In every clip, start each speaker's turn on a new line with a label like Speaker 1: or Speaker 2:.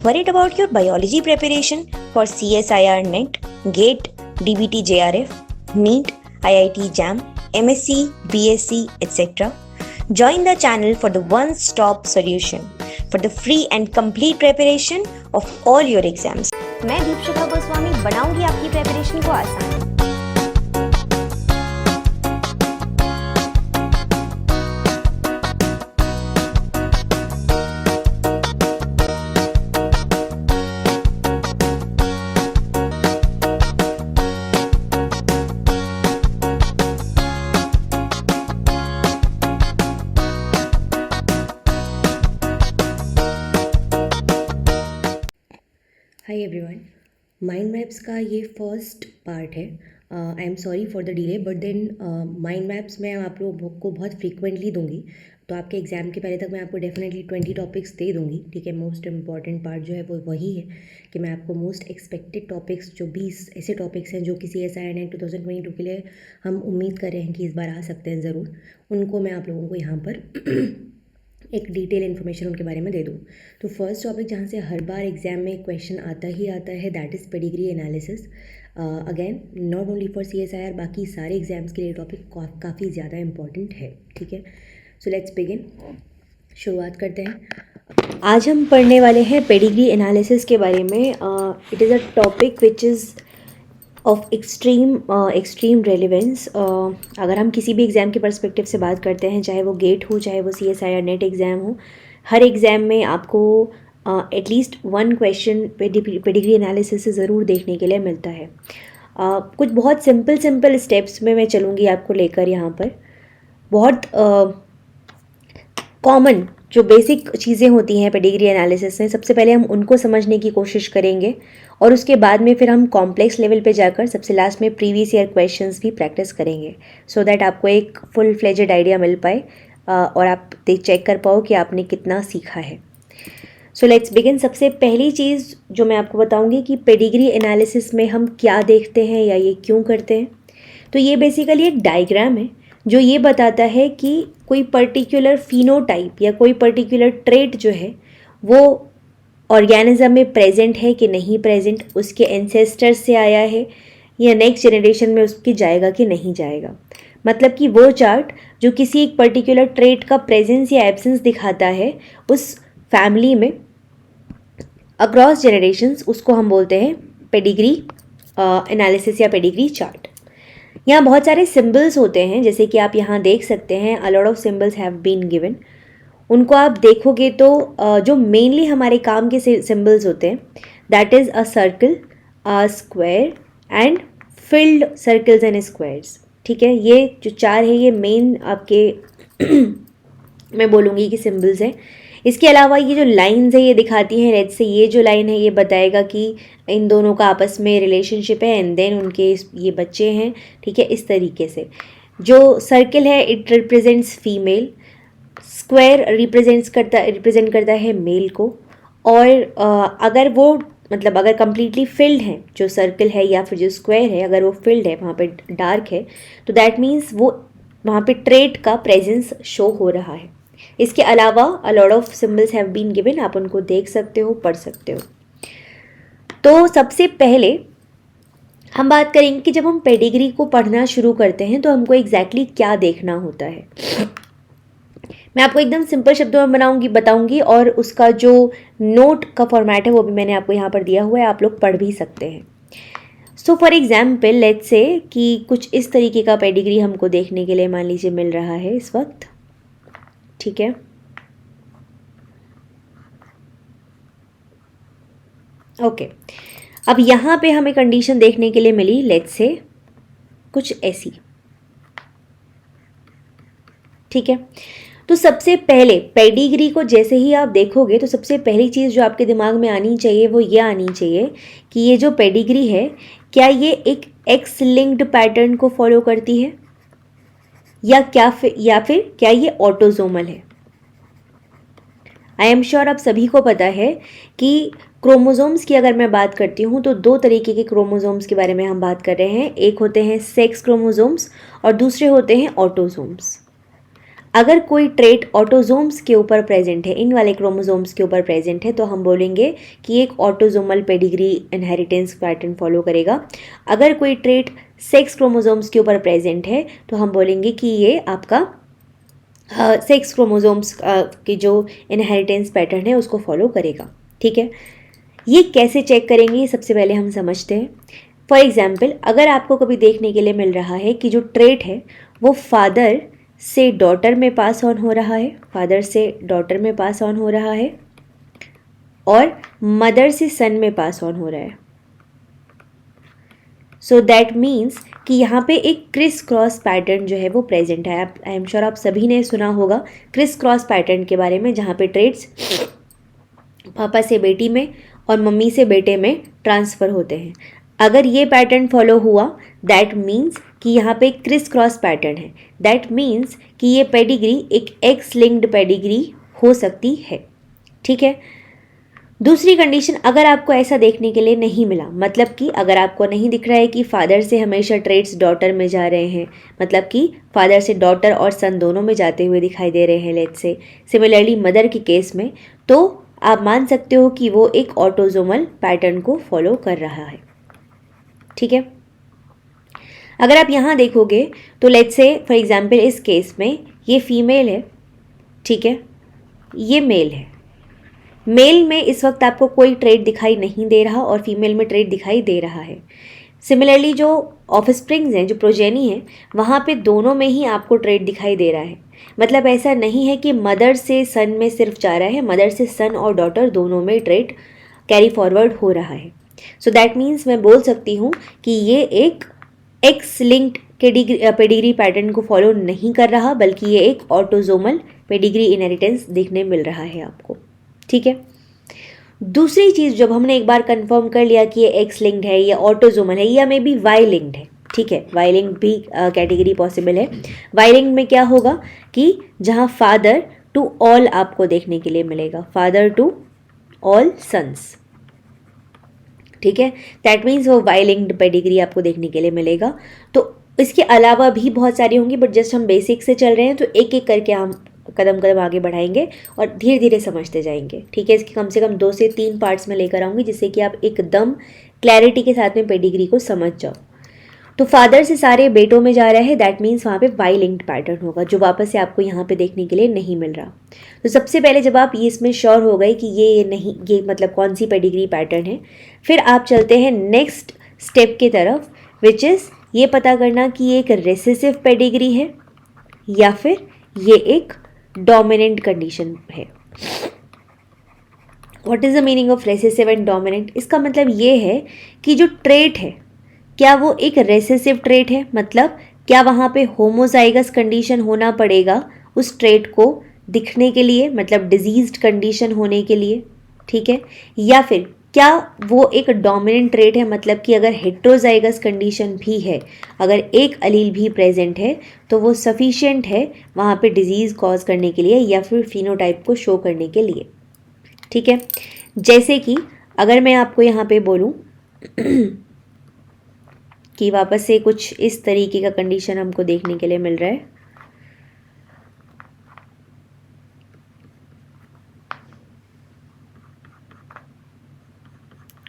Speaker 1: Worried about your biology preparation for CSIR NET, GATE, DBT JRF, NEET, IIT JAM, MSc, BSc, etc.? Join the channel for the one-stop solution for the free and complete preparation of all your exams. मैं दीपशिखा गोस्वामी बनाऊंगी आपकी preparation को आसान।
Speaker 2: Hi everyone, mind maps का ये first part है। I am sorry for the delay, but then mind maps मैं आप लोगों को बहुत फ्रीक्वेंटली दूंगी, तो आपके एग्ज़ाम के पहले तक मैं आपको डेफिनेटली 20 टॉपिक्स दे दूंगी। ठीक है, मोस्ट इंपॉर्टेंट पार्ट जो है वो वही है कि मैं आपको मोस्ट एक्सपेक्टेड टॉपिक्स, जो 20 ऐसे टॉपिक्स हैं जो कि CSIR NET 2022 के लिए हम उम्मीद कर रहे हैं कि इस बार आ सकते हैं ज़रूर, उनको मैं आप लोगों को यहाँ पर एक डिटेल इन्फॉर्मेशन उनके बारे में दे दूँ। तो फर्स्ट टॉपिक जहाँ से हर बार एग्जाम में क्वेश्चन आता ही आता है, that is pedigree analysis. Again not only for CSIR, बाकी सारे एग्जाम्स के लिए टॉपिक काफ़ी ज़्यादा इंपॉर्टेंट है। ठीक है, सो लेट्स बिगिन, शुरुआत करते हैं। आज हम पढ़ने वाले हैं पेडिग्री एनालिसिस के बारे में। It is a topic which is of extreme relevance. अगर हम किसी भी एग्ज़ाम के पर्सपेक्टिव से बात करते हैं, चाहे वो गेट हो, चाहे वो CSIR NET एग्ज़ाम हो, हर एग्ज़ाम में आपको at least one question pedigree analysis से ज़रूर देखने के लिए मिलता है। कुछ बहुत सिंपल स्टेप्स में मैं चलूँगी आपको लेकर यहाँ पर। बहुत कॉमन जो बेसिक चीज़ें होती हैं पेडिग्री एनालिसिस में, सबसे पहले हम उनको समझने की कोशिश करेंगे और उसके बाद में फिर हम कॉम्प्लेक्स लेवल पे जाकर सबसे लास्ट में प्रीवियस ईयर क्वेश्चंस भी प्रैक्टिस करेंगे, सो दैट आपको एक फुल फ्लेजेड आइडिया मिल पाए और आप चेक कर पाओ कि आपने कितना सीखा है। So let's begin. सबसे पहली चीज़ जो मैं आपको बताऊंगी कि पेडिग्री एनालिसिस में हम क्या देखते हैं या ये क्यों करते हैं। तो ये बेसिकली एक डायग्राम है जो ये बताता है कि कोई पर्टिकुलर फिनोटाइप या कोई पर्टिकुलर ट्रेट जो है वो ऑर्गेनिज्म में प्रेजेंट है कि नहीं प्रेजेंट, उसके एंसेस्टर्स से आया है या नेक्स्ट जनरेशन में उसकी जाएगा कि नहीं जाएगा। मतलब कि वो चार्ट जो किसी एक पर्टिकुलर ट्रेट का प्रेजेंस या एब्सेंस दिखाता है उस फैमिली में अक्रॉस जनरेशन्स, उसको हम बोलते हैं पेडिग्री एनालिसिस या पेडिग्री चार्ट। यहाँ बहुत सारे सिंबल्स होते हैं, जैसे कि आप यहाँ देख सकते हैं, a lot of symbols have been given. उनको आप देखोगे तो जो मेनली हमारे काम के सिंबल्स होते हैं, that is a circle, a square and field circles and squares. ठीक है, ये जो चार है ये मेन आपके मैं बोलूँगी कि सिंबल्स हैं। इसके अलावा ये जो लाइंस है ये दिखाती हैं, लेट्स से ये जो लाइन है ये बताएगा कि इन दोनों का आपस में रिलेशनशिप है एंड देन उनके ये बच्चे हैं। ठीक है, इस तरीके से जो सर्कल है it represents female, square represent करता है मेल को, और अगर वो मतलब अगर कम्प्लीटली फिल्ड है जो सर्कल है या फिर जो स्क्वायर है, अगर वो फिल्ड है, वहाँ पे डार्क है, तो दैट मीन्स वो वहाँ पे ट्रेट का प्रेजेंस शो हो रहा है। इसके अलावा a lot of symbols have been given, आप उनको देख सकते हो, पढ़ सकते हो। तो सबसे पहले हम बात करेंगे कि जब हम पेडिग्री को पढ़ना शुरू करते हैं तो हमको एग्जैक्टली क्या देखना होता है। मैं आपको एकदम सिंपल शब्दों में बताऊंगी और उसका जो नोट का फॉर्मेट है वो भी मैंने आपको यहाँ पर दिया हुआ है, आप लोग पढ़ भी सकते हैं। So for example let's say कि कुछ इस तरीके का पेडिग्री हमको देखने के लिए मान लीजिए मिल रहा है इस वक्त। ठीक है, ओके। अब यहाँ पे हमें कंडीशन देखने के लिए मिली, लेट्स से कुछ ऐसी। ठीक है, तो सबसे पहले पेडिग्री को जैसे ही आप देखोगे तो सबसे पहली चीज़ जो आपके दिमाग में आनी चाहिए वो ये आनी चाहिए कि ये जो पेडिग्री है क्या ये एक एक्स लिंक्ड पैटर्न को फॉलो करती है या फिर क्या ये ऑटोजोमल है। आई एम श्योर आप सभी को पता है कि क्रोमोसोम्स की अगर मैं बात करती हूँ तो दो तरीके के क्रोमोसोम्स के बारे में हम बात कर रहे हैं। एक होते हैं सेक्स क्रोमोसोम्स और दूसरे होते हैं ऑटोसोम्स। अगर कोई ट्रेट ऑटोजोम्स के ऊपर प्रेजेंट है, इन वाले क्रोमोसोम्स के ऊपर प्रेजेंट है, तो हम बोलेंगे कि एक autosomal pedigree inheritance pattern follow करेगा। अगर कोई ट्रेट सेक्स क्रोमोसोम्स के ऊपर प्रेजेंट है तो हम बोलेंगे कि ये आपका सेक्स क्रोमोसोम्स की जो इनहेरिटेंस पैटर्न है उसको फॉलो करेगा। ठीक है, ये कैसे चेक करेंगे ये सबसे पहले हम समझते हैं। फॉर एग्जाम्पल, अगर आपको कभी देखने के लिए मिल रहा है कि जो ट्रेट है वो फादर से डॉटर में पास ऑन हो रहा है, फादर से डॉटर में पास ऑन हो रहा है और मदर से सन में पास ऑन हो रहा है, सो दैट मीन्स कि यहाँ पे एक क्रिस क्रॉस पैटर्न जो है वो प्रेजेंट है। आप, आई एम श्योर आप सभी ने सुना होगा क्रिस क्रॉस पैटर्न के बारे में, जहाँ पे ट्रेट्स पापा से बेटी में और मम्मी से बेटे में ट्रांसफ़र होते हैं। अगर ये पैटर्न फॉलो हुआ दैट मीन्स कि यहाँ पे क्रिस क्रॉस पैटर्न है, दैट मीन्स कि ये पेडिग्री एक एक्स लिंक्ड पेडिग्री हो सकती है। ठीक है, दूसरी कंडीशन, अगर आपको ऐसा देखने के लिए नहीं मिला, मतलब कि अगर आपको नहीं दिख रहा है कि फादर से हमेशा ट्रेट्स डॉटर में जा रहे हैं, मतलब कि फादर से डॉटर और सन दोनों में जाते हुए दिखाई दे रहे हैं लेट्स से, सिमिलरली मदर के केस में, तो आप मान सकते हो कि वो एक ऑटोजोमल पैटर्न को फॉलो कर रहा है। ठीक है, अगर आप यहाँ देखोगे तो लेट्स से फॉर एग्जाम्पल इस केस में ये फीमेल है, ठीक है, ये मेल है। मेल में इस वक्त आपको कोई ट्रेट दिखाई नहीं दे रहा और फीमेल में ट्रेट दिखाई दे रहा है। सिमिलरली जो ऑफस्प्रिंग्स हैं, जो प्रोजेनी है, वहाँ पे दोनों में ही आपको ट्रेट दिखाई दे रहा है। मतलब ऐसा नहीं है कि मदर से सन में सिर्फ जा रहा है, मदर से सन और डॉटर दोनों में ट्रेट कैरी फॉरवर्ड हो रहा है। सो दैट मीन्स मैं बोल सकती हूँ कि ये एक एक्स लिंक्ड पेडिग्री पैटर्न को फॉलो नहीं कर रहा, बल्कि ये एक ऑटोजोमल पेडिग्री इनहेरिटेंस देखने मिल रहा है आपको। ठीक है, दूसरी चीज़, जब हमने एक बार कंफर्म कर लिया कि ये एक्स लिंक्ड है या ऑटोजोमल है या मे बी वाई लिंक्ड है, ठीक है, वाई लिंक्ड भी कैटेगरी पॉसिबल है। वाई लिंक्ड में क्या होगा कि जहाँ फादर टू ऑल आपको देखने के लिए मिलेगा, फादर टू ऑल सन्स। ठीक है, दैट मीन्स वो वाई लिंक्ड पेडिग्री आपको देखने के लिए मिलेगा। तो इसके अलावा भी बहुत सारी होंगी, बट जस्ट हम बेसिक से चल रहे हैं तो एक एक करके हम कदम कदम आगे बढ़ाएंगे और धीरे धीरे समझते जाएंगे। ठीक है, इसके कम से कम 2 से 3 पार्ट्स में लेकर आऊँगी जिससे कि आप एकदम क्लैरिटी के साथ में पेडिग्री को समझ जाओ। तो फादर से सारे बेटों में जा रहा है, दैट मीन्स वहाँ पे वाई लिंक्ड पैटर्न होगा, जो वापस से आपको यहाँ पे देखने के लिए नहीं मिल रहा। तो सबसे पहले जब आप ये इसमें श्योर हो गए कि ये नहीं, ये मतलब कौन सी पेडिग्री पैटर्न है, फिर आप चलते हैं नेक्स्ट स्टेप की तरफ, विच इज़ ये पता करना कि ये एक रेसेसिव पेडिग्री है या फिर ये एक डोमिनेंट कंडीशन है। What is the meaning of recessive and dominant? इसका मतलब ये है कि जो ट्रेट है क्या वो एक रेसेसिव ट्रेट है, मतलब क्या वहाँ पे होमोजाइगस कंडीशन होना पड़ेगा उस ट्रेट को दिखने के लिए, मतलब डिजीज्ड कंडीशन होने के लिए। ठीक है, या फिर क्या वो एक डोमिनेंट ट्रेट है, मतलब कि अगर हेट्रोजाइगस कंडीशन भी है, अगर एक अलील भी प्रेजेंट है तो वो सफिशिएंट है वहाँ पे डिजीज़ कॉज करने के लिए या फिर फिनोटाइप को शो करने के लिए। ठीक है, जैसे कि अगर मैं आपको यहाँ पे बोलूँ कि वापस से कुछ इस तरीके का कंडीशन हमको देखने के लिए मिल रहा है,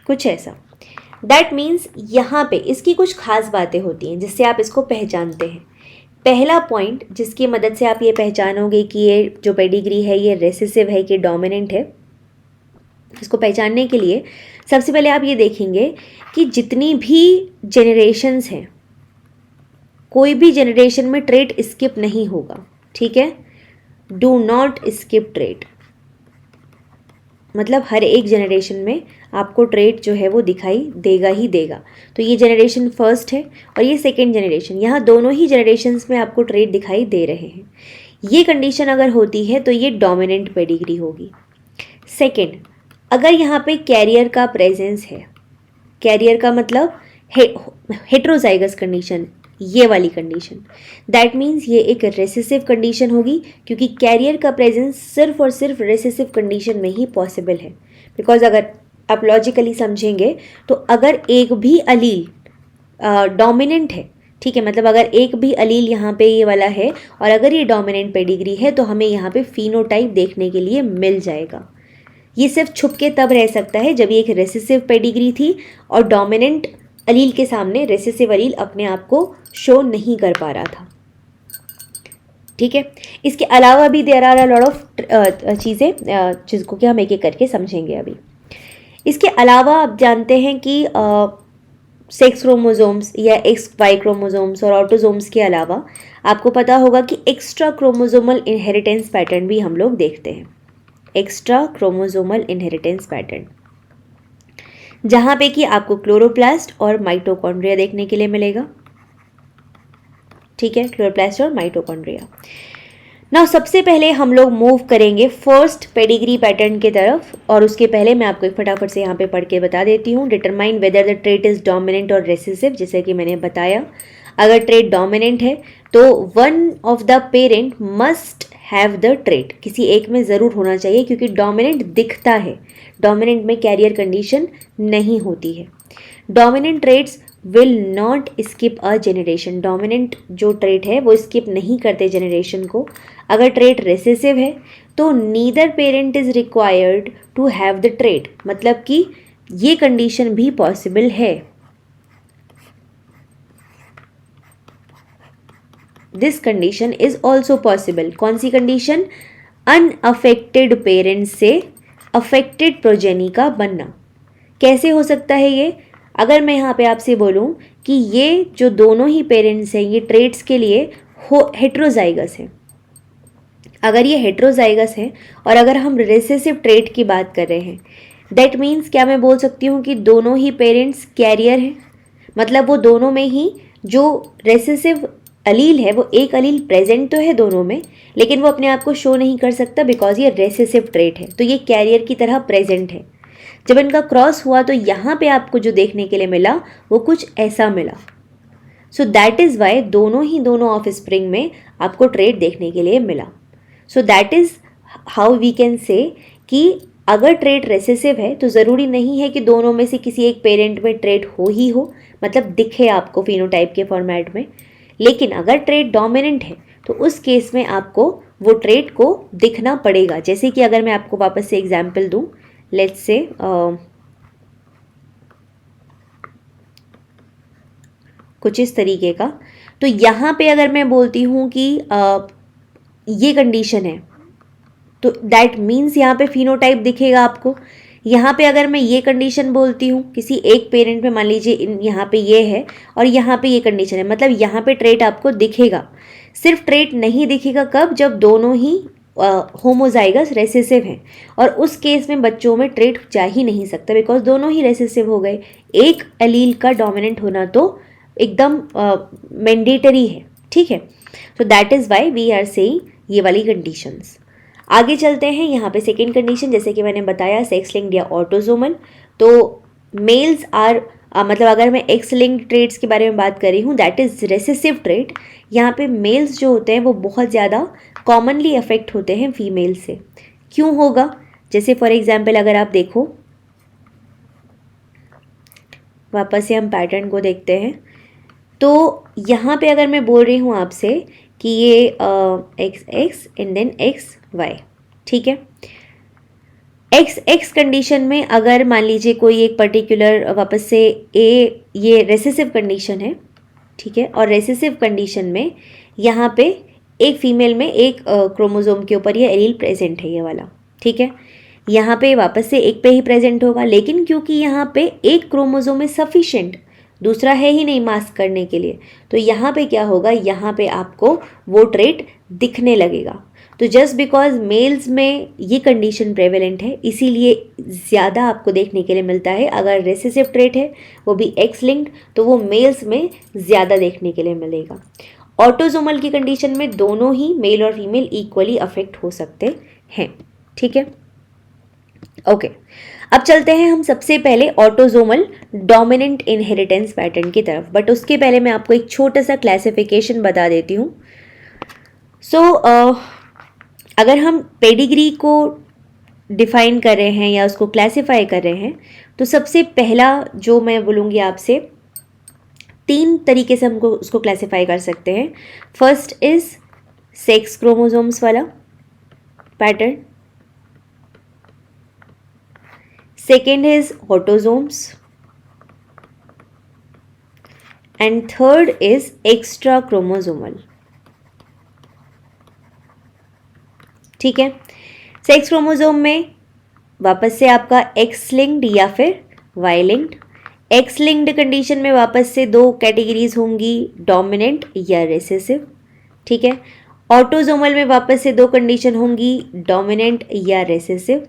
Speaker 2: कुछ ऐसा, दैट मीन्स यहाँ पे इसकी कुछ खास बातें होती हैं जिससे आप इसको पहचानते हैं। पहला पॉइंट जिसकी मदद से आप ये पहचानोगे कि ये जो पेडिग्री है ये रेसेसिव है कि डोमिनेंट है, इसको पहचानने के लिए सबसे पहले आप ये देखेंगे कि जितनी भी जनरेशन्स हैं, कोई भी जनरेशन में ट्रेट स्किप नहीं होगा। ठीक है, डू नॉट स्किप ट्रेट, मतलब हर एक जनरेशन में आपको ट्रेट जो है वो दिखाई देगा ही देगा। तो ये जनरेशन फर्स्ट है और ये सेकेंड जनरेशन, यहाँ दोनों ही जनरेशन्स में आपको ट्रेट दिखाई दे रहे हैं। ये कंडीशन अगर होती है तो ये डोमिनेंट पेडिग्री होगी। सेकेंड, अगर यहाँ पे कैरियर का प्रेजेंस है, कैरियर का मतलब हेट्रोजाइगस कंडीशन, ये वाली कंडीशन, दैट मीन्स ये एक रेसेसिव कंडीशन होगी, क्योंकि कैरियर का प्रेजेंस सिर्फ और सिर्फ रेसेसिव कंडीशन में ही पॉसिबल है। बिकॉज अगर आप लॉजिकली समझेंगे तो अगर एक भी अलील डोमिनेंट है ठीक है, मतलब अगर एक भी अलील यहाँ पे ये वाला है और अगर ये डोमिनेंट पेडिग्री है तो हमें यहाँ पे फिनोटाइप देखने के लिए मिल जाएगा। ये सिर्फ छुप के तब रह सकता है जब ये एक रेसेसिव पेडिग्री थी और डोमिनेंट अलील के सामने रेसेसिव अलील अपने आप को शो नहीं कर पा रहा था। ठीक है, इसके अलावा भी there are a lot of चीज़ें जिसको कि हम एक एक करके समझेंगे अभी। इसके अलावा आप जानते हैं कि सेक्स क्रोमोसोम्स या एक्स वाई क्रोमोसोम्स और ऑटोसोम्स के अलावा आपको पता होगा कि एक्स्ट्रा क्रोमोसोमल इनहेरिटेंस पैटर्न भी हम लोग देखते हैं। एक्स्ट्रा क्रोमोसोमल इनहेरिटेंस पैटर्न, जहाँ पे कि आपको क्लोरोप्लास्ट और माइटोकॉन्ड्रिया देखने के लिए मिलेगा। ठीक है, क्लोरोप्लास्ट और माइटोकॉन्ड्रिया। नाउ सबसे पहले हम लोग मूव करेंगे फर्स्ट पेडिग्री पैटर्न की तरफ, और उसके पहले मैं आपको एक फटाफट से यहाँ पे पढ़ के बता देती हूँ। Determine whether the trait is dominant और रेसेसिव, जैसे कि मैंने बताया अगर ट्रेट डोमिनेंट है तो one of the parent must have the trait, किसी एक में ज़रूर होना चाहिए क्योंकि डोमिनेंट दिखता है, डोमिनेंट में कैरियर कंडीशन नहीं होती है। Dominant traits will not skip a generation, dominant जो ट्रेट है वो स्किप नहीं करते जनरेशन को। अगर ट्रेट रेसेसिव है तो neither parent is required to have the trait, मतलब कि ये कंडीशन भी पॉसिबल है। This condition is also possible. कौन सी कंडीशन? अनअफेक्टेड पेरेंट से अफेक्टेड प्रोजेनी का बनना। कैसे हो सकता है ये? अगर मैं यहाँ पे आपसे बोलूँ कि ये जो दोनों ही पेरेंट्स हैं ये ट्रेट्स के लिए हेट्रोजाइगस हैं, अगर ये हेट्रोजाइगस है और अगर हम रेसेसिव ट्रेट की बात कर रहे हैं, दैट मीन्स क्या मैं बोल सकती हूँ कि दोनों ही पेरेंट्स कैरियर हैं, मतलब वो दोनों में ही जो रेसेसिव अलील है वो एक अलील प्रेजेंट तो है दोनों में, लेकिन वो अपने आप को शो नहीं कर सकता बिकॉज ये रेसेसिव ट्रेट है, तो ये कैरियर की तरह प्रेजेंट है। जब इनका क्रॉस हुआ तो यहाँ पे आपको जो देखने के लिए मिला वो कुछ ऐसा मिला। सो दैट इज़ वाई दोनों ऑफ स्प्रिंग में आपको ट्रेट देखने के लिए मिला। So that is how we can say कि अगर ट्रेट रेसेसिव है तो ज़रूरी नहीं है कि दोनों में से किसी एक पेरेंट में ट्रेट हो ही हो, मतलब दिखे आपको फिनोटाइप के फॉर्मेट में। लेकिन अगर ट्रेट डोमिनेंट है तो उस केस में आपको वो ट्रेट को दिखना पड़ेगा। जैसे कि अगर मैं आपको वापस से एग्जाम्पल दूँ, लेट्स से कुछ इस तरीके का, तो यहाँ पे अगर मैं बोलती हूँ कि ये कंडीशन है तो दैट मीन्स यहाँ पे फिनोटाइप दिखेगा आपको। यहाँ पे अगर मैं ये कंडीशन बोलती हूँ किसी एक पेरेंट में, मान लीजिए यहाँ पे ये है और यहाँ पे ये कंडीशन है, मतलब यहाँ पे ट्रेट आपको दिखेगा। सिर्फ ट्रेट नहीं दिखेगा कब? जब दोनों ही होमोजाइगस रेसेसिव हैं, और उस केस में बच्चों में ट्रेट जा ही नहीं सकता बिकॉज दोनों ही रेसेसिव हो गए। एक अलील का डोमिनेंट होना तो एकदम मैंडेटरी है। ठीक है, so that is why we are saying ये वाली कंडीशंस। आगे चलते हैं यहाँ पे सेकेंड कंडीशन, जैसे कि मैंने बताया सेक्स लिंक्ड या ऑटोजोमल। तो मेल्स आर मतलब अगर मैं एक्स लिंक्ड ट्रेट्स के बारे में बात कर रही हूँ दैट इज़ रेसेसिव ट्रेट, यहाँ पे मेल्स जो होते हैं वो बहुत ज़्यादा कॉमनली अफेक्ट होते हैं फीमेल से। क्यों होगा? जैसे फॉर एग्जांपल अगर आप देखो, वापस से हम पैटर्न को देखते हैं, तो यहाँ पे अगर मैं बोल रही हूँ आपसे कि ये X X and then X Y, ठीक है। एक्स एक्स कंडीशन में अगर मान लीजिए कोई एक पर्टिकुलर वापस से ये रेसेसिव कंडीशन है, ठीक है, और रेसेसिव कंडीशन में यहाँ पे एक फीमेल में एक क्रोमोसोम के ऊपर ये एलील प्रेजेंट है, ये वाला, ठीक है। यहाँ पे वापस से एक पे ही प्रेजेंट होगा, लेकिन क्योंकि यहाँ पे एक क्रोमोसोम में सफिशेंट, दूसरा है ही नहीं मास्क करने के लिए, तो यहाँ पे क्या होगा, यहाँ पे आपको वो ट्रेट दिखने लगेगा। तो जस्ट बिकॉज मेल्स में ये कंडीशन प्रेवेलेंट है इसीलिए ज़्यादा आपको देखने के लिए मिलता है। अगर रेसेसिव ट्रेट है वो भी एक्स लिंक्ड तो वो मेल्स में ज़्यादा देखने के लिए मिलेगा। ऑटोजोमल की कंडीशन में दोनों ही मेल और फीमेल इक्वली अफेक्ट हो सकते हैं, ठीक है। ओके, अब चलते हैं हम सबसे पहले ऑटोजोमल डोमिनेंट इनहेरिटेंस पैटर्न की तरफ, बट उसके पहले मैं आपको एक छोटा सा क्लासिफिकेशन बता देती हूँ। अगर हम पेडिग्री को डिफाइन कर रहे हैं या उसको क्लासिफाई कर रहे हैं तो सबसे पहला जो मैं बोलूँगी आपसे, तीन तरीके से हमको उसको क्लासिफाई कर सकते हैं. फर्स्ट इज सेक्स क्रोमोसोम्स वाला pattern, second is autosomes, and third is extra chromosomal. ठीक है, सेक्स क्रोमोसोम में वापस से आपका एक्स लिंक्ड या फिर Y linked. X linked condition में वापस से दो कैटेगरीज होंगी, डोमिनेंट या रिसेसिव. ठीक है, ऑटोसोमल में वापस से दो कंडीशन होंगी, डोमिनेंट या रिसेसिव.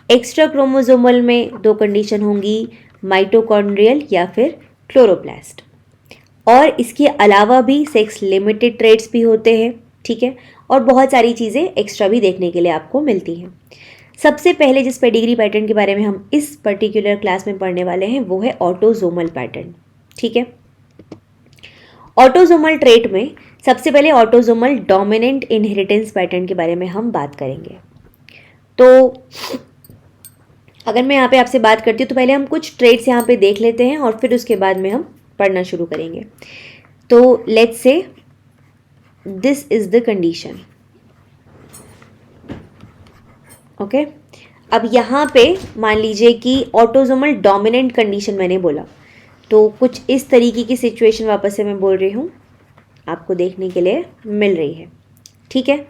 Speaker 2: एक्स्ट्रा क्रोमोसोमल में दो कंडीशन होंगी, माइटोकॉन्ड्रियल या फिर क्लोरोप्लास्ट. और इसके अलावा भी सेक्स लिमिटेड ट्रेट्स भी होते हैं. ठीक है, और बहुत सारी चीज़ें एक्स्ट्रा भी देखने के लिए आपको मिलती हैं. सबसे पहले जिस पेडिग्री पैटर्न के बारे में हम इस पर्टिकुलर क्लास में पढ़ने वाले हैं वो है ऑटोसोमल पैटर्न. ठीक है, ऑटोसोमल ट्रेट में सबसे पहले ऑटोसोमल डोमिनेंट इनहेरिटेंस पैटर्न के बारे में हम बात करेंगे. तो अगर मैं यहाँ पे आपसे बात करती हूँ तो पहले हम कुछ ट्रेट्स यहाँ पे देख लेते हैं और फिर उसके बाद में हम पढ़ना शुरू करेंगे. तो लेट्स से this is the condition. Okay, अब यहाँ पे मान लीजिए कि ऑटोसोमल डोमिनेंट कंडीशन मैंने बोला, तो कुछ इस तरीके की सिचुएशन वापस से मैं बोल रही हूँ, आपको देखने के लिए मिल रही है. ठीक है,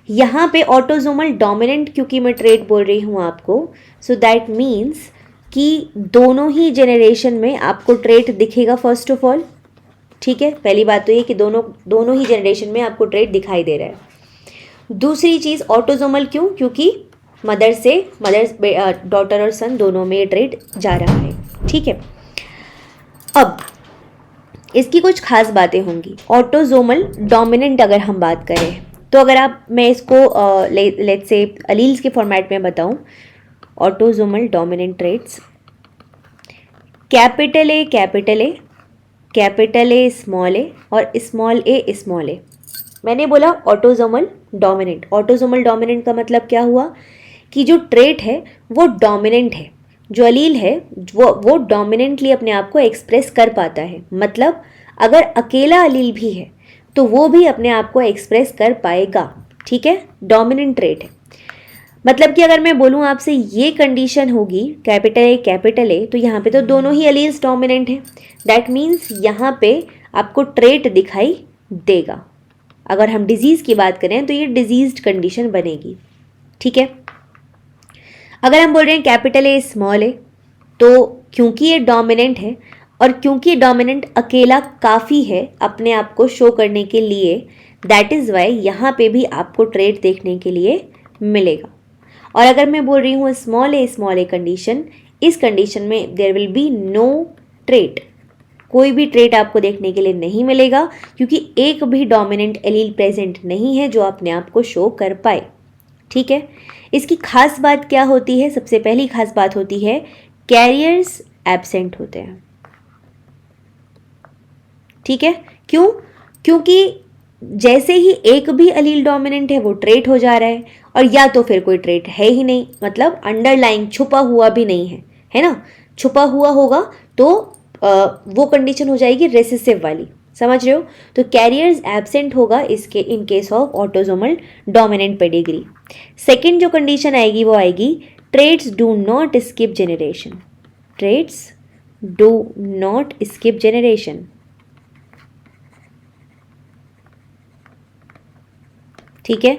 Speaker 2: यहाँ पे ऑटोसोमल डोमिनेंट क्योंकि मैं ट्रेट बोल रही हूँ आपको, सो दैट मीन्स कि दोनों ही जेनरेशन में आपको ट्रेट दिखेगा फर्स्ट ऑफ ऑल. ठीक है, पहली बात तो ये कि दोनों ही जनरेशन में आपको ट्रेट दिखाई दे रहा है. दूसरी चीज़ ऑटोसोमल क्यों, क्योंकि मदर डॉटर और सन दोनों में ये ट्रेट जा रहा है. ठीक है, अब इसकी कुछ खास बातें होंगी. ऑटोसोमल डोमिनेंट अगर हम बात करें तो अगर मैं इसको लेट्स से अलील्स के फॉर्मेट में बताऊं, autosomal dominant traits capital A capital A, capital A small A और स्मॉल ए स्मॉल ए. मैंने बोला ऑटोसोमल डोमिनेंट. ऑटोसोमल डोमिनेंट का मतलब क्या हुआ कि जो ट्रेट है वो डोमिनेंट है, जो अलील है वो डोमिनेंटली अपने आप को एक्सप्रेस कर पाता है. मतलब अगर अकेला अलील भी है तो वो भी अपने आप को एक्सप्रेस कर पाएगा. ठीक है, डोमिनेंट ट्रेट है. मतलब कि अगर मैं बोलूँ आपसे ये कंडीशन होगी कैपिटल ए, तो यहाँ पे तो दोनों ही अलील्स डोमिनेंट हैं. दैट मीन्स यहाँ पे आपको ट्रेट दिखाई देगा. अगर हम डिजीज़ की बात करें तो ये डिजीज्ड कंडीशन बनेगी. ठीक है, अगर हम बोल रहे हैं कैपिटल ए स्मॉल ए, तो क्योंकि ये डोमिनेंट है और क्योंकि डोमिनेंट अकेला काफ़ी है अपने आप को शो करने के लिए, दैट इज़ वाई यहाँ पे भी आपको ट्रेट देखने के लिए मिलेगा. और अगर मैं बोल रही हूँ स्मॉल ए कंडीशन, इस कंडीशन में there will be no trait. कोई भी ट्रेट आपको देखने के लिए नहीं मिलेगा क्योंकि एक भी डोमिनेंट एलील प्रेजेंट नहीं है जो अपने आप को शो कर पाए. ठीक है, इसकी खास बात क्या होती है? सबसे पहली खास बात होती है कैरियर्स एब्सेंट होते हैं. ठीक है, क्यों? क्योंकि जैसे ही एक भी अलील डोमिनेंट है वो ट्रेट हो जा रहा है, और या तो फिर कोई ट्रेट है ही नहीं, मतलब अंडरलाइंग छुपा हुआ भी नहीं है, है ना. छुपा हुआ होगा तो वो कंडीशन हो जाएगी रेसेसिव वाली. समझ रहे हो? तो कैरियर्स एब्सेंट होगा इसके इन case of autosomal dominant pedigree. Second जो कंडीशन आएगी वो आएगी traits do not skip generation. Traits do not skip generation. ठीक है,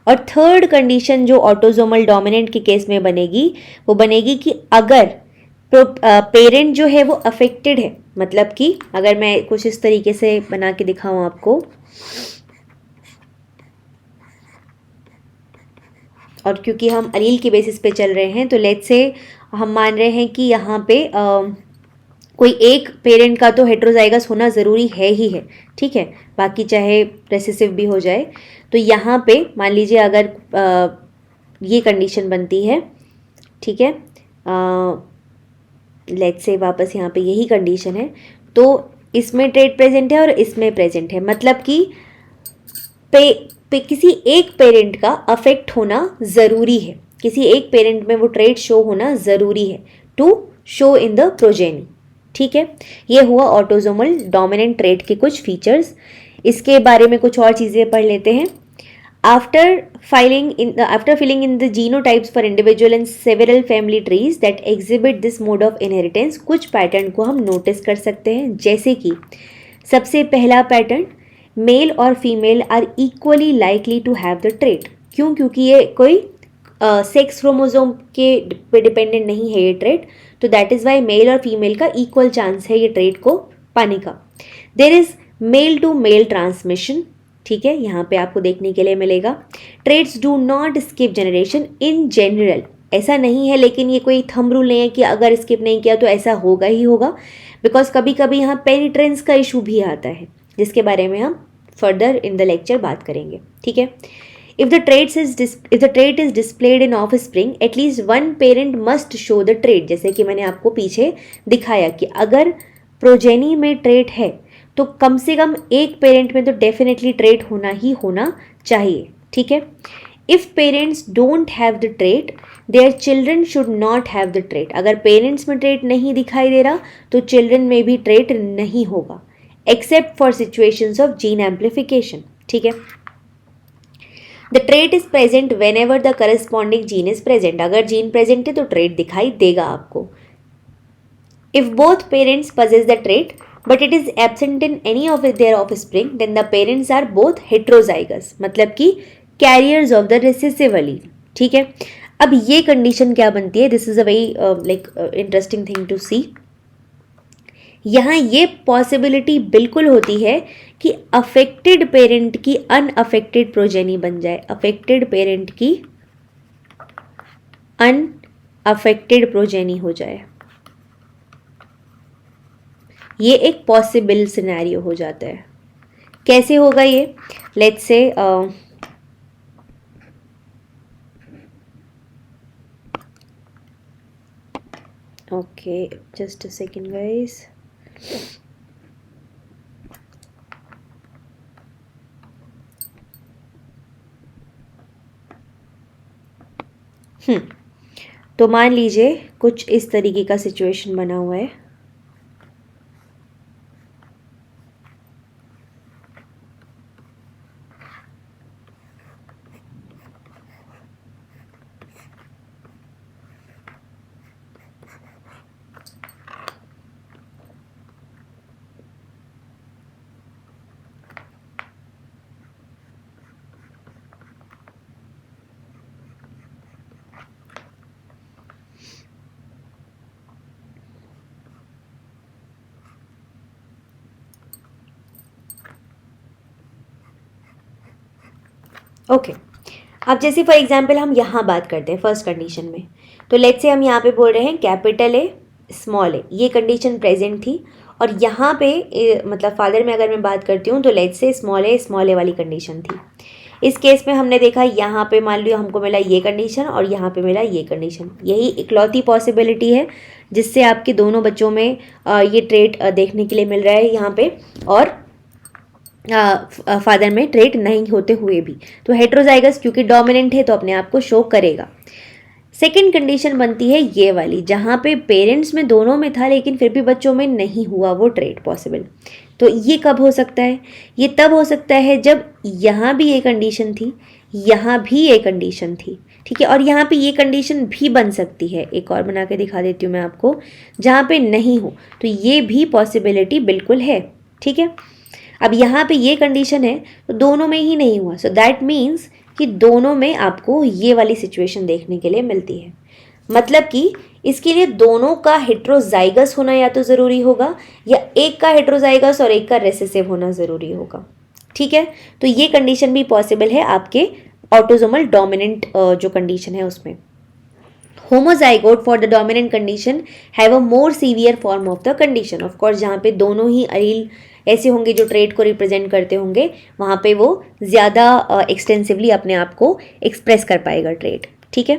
Speaker 2: और थर्ड कंडीशन जो ऑटोसोमल डोमिनेंट के केस में बनेगी वो बनेगी कि अगर पेरेंट जो है वो अफेक्टेड है, मतलब कि अगर मैं कुछ इस तरीके से बना के दिखाऊं आपको, और क्योंकि हम अलील के बेसिस पे चल रहे हैं तो लेट्स से हम मान रहे हैं कि यहाँ पे कोई एक पेरेंट का तो हेट्रोजाइगस होना ज़रूरी है ही है. ठीक है, बाकी चाहे रेसेसिव भी हो जाए. तो यहाँ पे मान लीजिए अगर ये कंडीशन बनती है, ठीक है, लेट्स से वापस यहाँ पे यही कंडीशन है, तो इसमें ट्रेट प्रेजेंट है और इसमें प्रेजेंट है, मतलब कि किसी एक पेरेंट का अफेक्ट होना ज़रूरी है, किसी एक पेरेंट में वो ट्रेट शो होना ज़रूरी है to show in the progeny. ठीक है, ये हुआ ऑटोसोमल डोमिनेंट ट्रेट के कुछ फीचर्स। इसके बारे में कुछ और चीज़ें पढ़ लेते हैं। After filling in the genotypes for individual and several family trees that exhibit this mode of inheritance, कुछ पैटर्न को हम नोटिस कर सकते हैं, जैसे कि सबसे पहला पैटर्न, मेल और female are equally likely to have the trait. क्यों? क्योंकि ये कोई सेक्स क्रोमोजोम के पे डिपेंडेंट नहीं है ये ट्रेट, तो दैट इज़ वाई मेल और फीमेल का इक्वल चांस है ये ट्रेट को पाने का। There is male to male transmission, ठीक है, यहाँ पे आपको देखने के लिए मिलेगा। Traits do not skip generation in general, ऐसा नहीं है, लेकिन ये कोई थंब रूल नहीं है कि अगर स्किप नहीं किया तो ऐसा होगा ही होगा, बिकॉज कभी कभी यहाँ पेनिट्रेंस का इशू भी आता है, जिसके बारे में हम फर्दर इन द लेक्चर बात करेंगे, ठीक है। If the trait is displayed in offspring, at least one parent must show the trait, जैसे कि मैंने आपको पीछे दिखाया कि अगर प्रोजेनी में ट्रेट है तो कम से कम एक पेरेंट में तो डेफिनेटली ट्रेट होना ही होना चाहिए, ठीक है। If parents don't have the trait, their children should not have the trait. अगर पेरेंट्स में ट्रेट नहीं दिखाई दे रहा तो चिल्ड्रन में भी ट्रेट नहीं होगा, except for situations of gene amplification, ठीक है। The trait is present whenever the corresponding gene is present. अगर जीन प्रेजेंट है तो ट्रेट दिखाई देगा आपको। If both parents possess the trait but it is absent in any of their offspring, then the parents are both heterozygous, मतलब कि carriers of the recessive allele, ठीक है। अब ये कंडीशन क्या बनती है, this is a very like interesting thing to see. यहाँ ये पॉसिबिलिटी बिल्कुल होती है कि अफेक्टेड पेरेंट की अनअफेक्टेड प्रोजेनी बन जाए, अफेक्टेड पेरेंट की अनअफेक्टेड प्रोजेनी हो जाए, ये एक पॉसिबल सिनेरियो हो जाता है। कैसे होगा ये? Let's say okay, just a second guys. तो मान लीजिए कुछ इस तरीके का सिचुएशन बना हुआ है। ओके, अब जैसे फॉर एग्जांपल हम यहाँ बात करते हैं फर्स्ट कंडीशन में, तो लेट्स से हम यहाँ पे बोल रहे हैं कैपिटल ए स्मॉल ए, ये कंडीशन प्रेजेंट थी, और यहाँ पे मतलब फादर में अगर मैं बात करती हूँ तो लेट्स से स्मॉल ए वाली कंडीशन थी। इस केस में हमने देखा यहाँ पे मान लिया हमको मिला ये कंडीशन और यहाँ पे मिला ये कंडीशन, यही इकलौती पॉसिबिलिटी है जिससे आपके दोनों बच्चों में ये ट्रेट देखने के लिए मिल रहा है यहाँ पे, और फादर में ट्रेट नहीं होते हुए भी, तो हेट्रोजाइगस क्योंकि डोमिनेंट है तो अपने आप को शो करेगा। सेकेंड कंडीशन बनती है ये वाली, जहाँ पे पेरेंट्स में दोनों में था लेकिन फिर भी बच्चों में नहीं हुआ वो ट्रेट पॉसिबल। तो ये कब हो सकता है? ये तब हो सकता है जब यहाँ भी ये कंडीशन थी, यहाँ भी ये कंडीशन थी, ठीक है, और यहाँ पे ये कंडीशन भी बन सकती है, एक और बना के दिखा देती हूँ मैं आपको, जहाँ पे नहीं हो तो ये भी पॉसिबिलिटी बिल्कुल है, ठीक है। अब यहाँ पे ये कंडीशन है तो दोनों में ही नहीं हुआ, सो दैट मीन्स कि दोनों में आपको ये वाली सिचुएशन देखने के लिए मिलती है। मतलब कि इसके लिए दोनों का हेट्रोजाइगस होना या तो ज़रूरी होगा या एक का हेट्रोजाइगस और एक का रेसेसिव होना ज़रूरी होगा, ठीक है। तो ये कंडीशन भी पॉसिबल है आपके ऑटोसोमल डोमिनेंट जो कंडीशन है उसमें। Homozygote for the dominant condition have a more severe form of the condition, of course जहाँ पे दोनों ही अलील ऐसे होंगे जो ट्रेट को रिप्रेजेंट करते होंगे, वहाँ पे वो ज़्यादा एक्सटेंसिवली अपने आप को एक्सप्रेस कर पाएगा ट्रेट, ठीक है।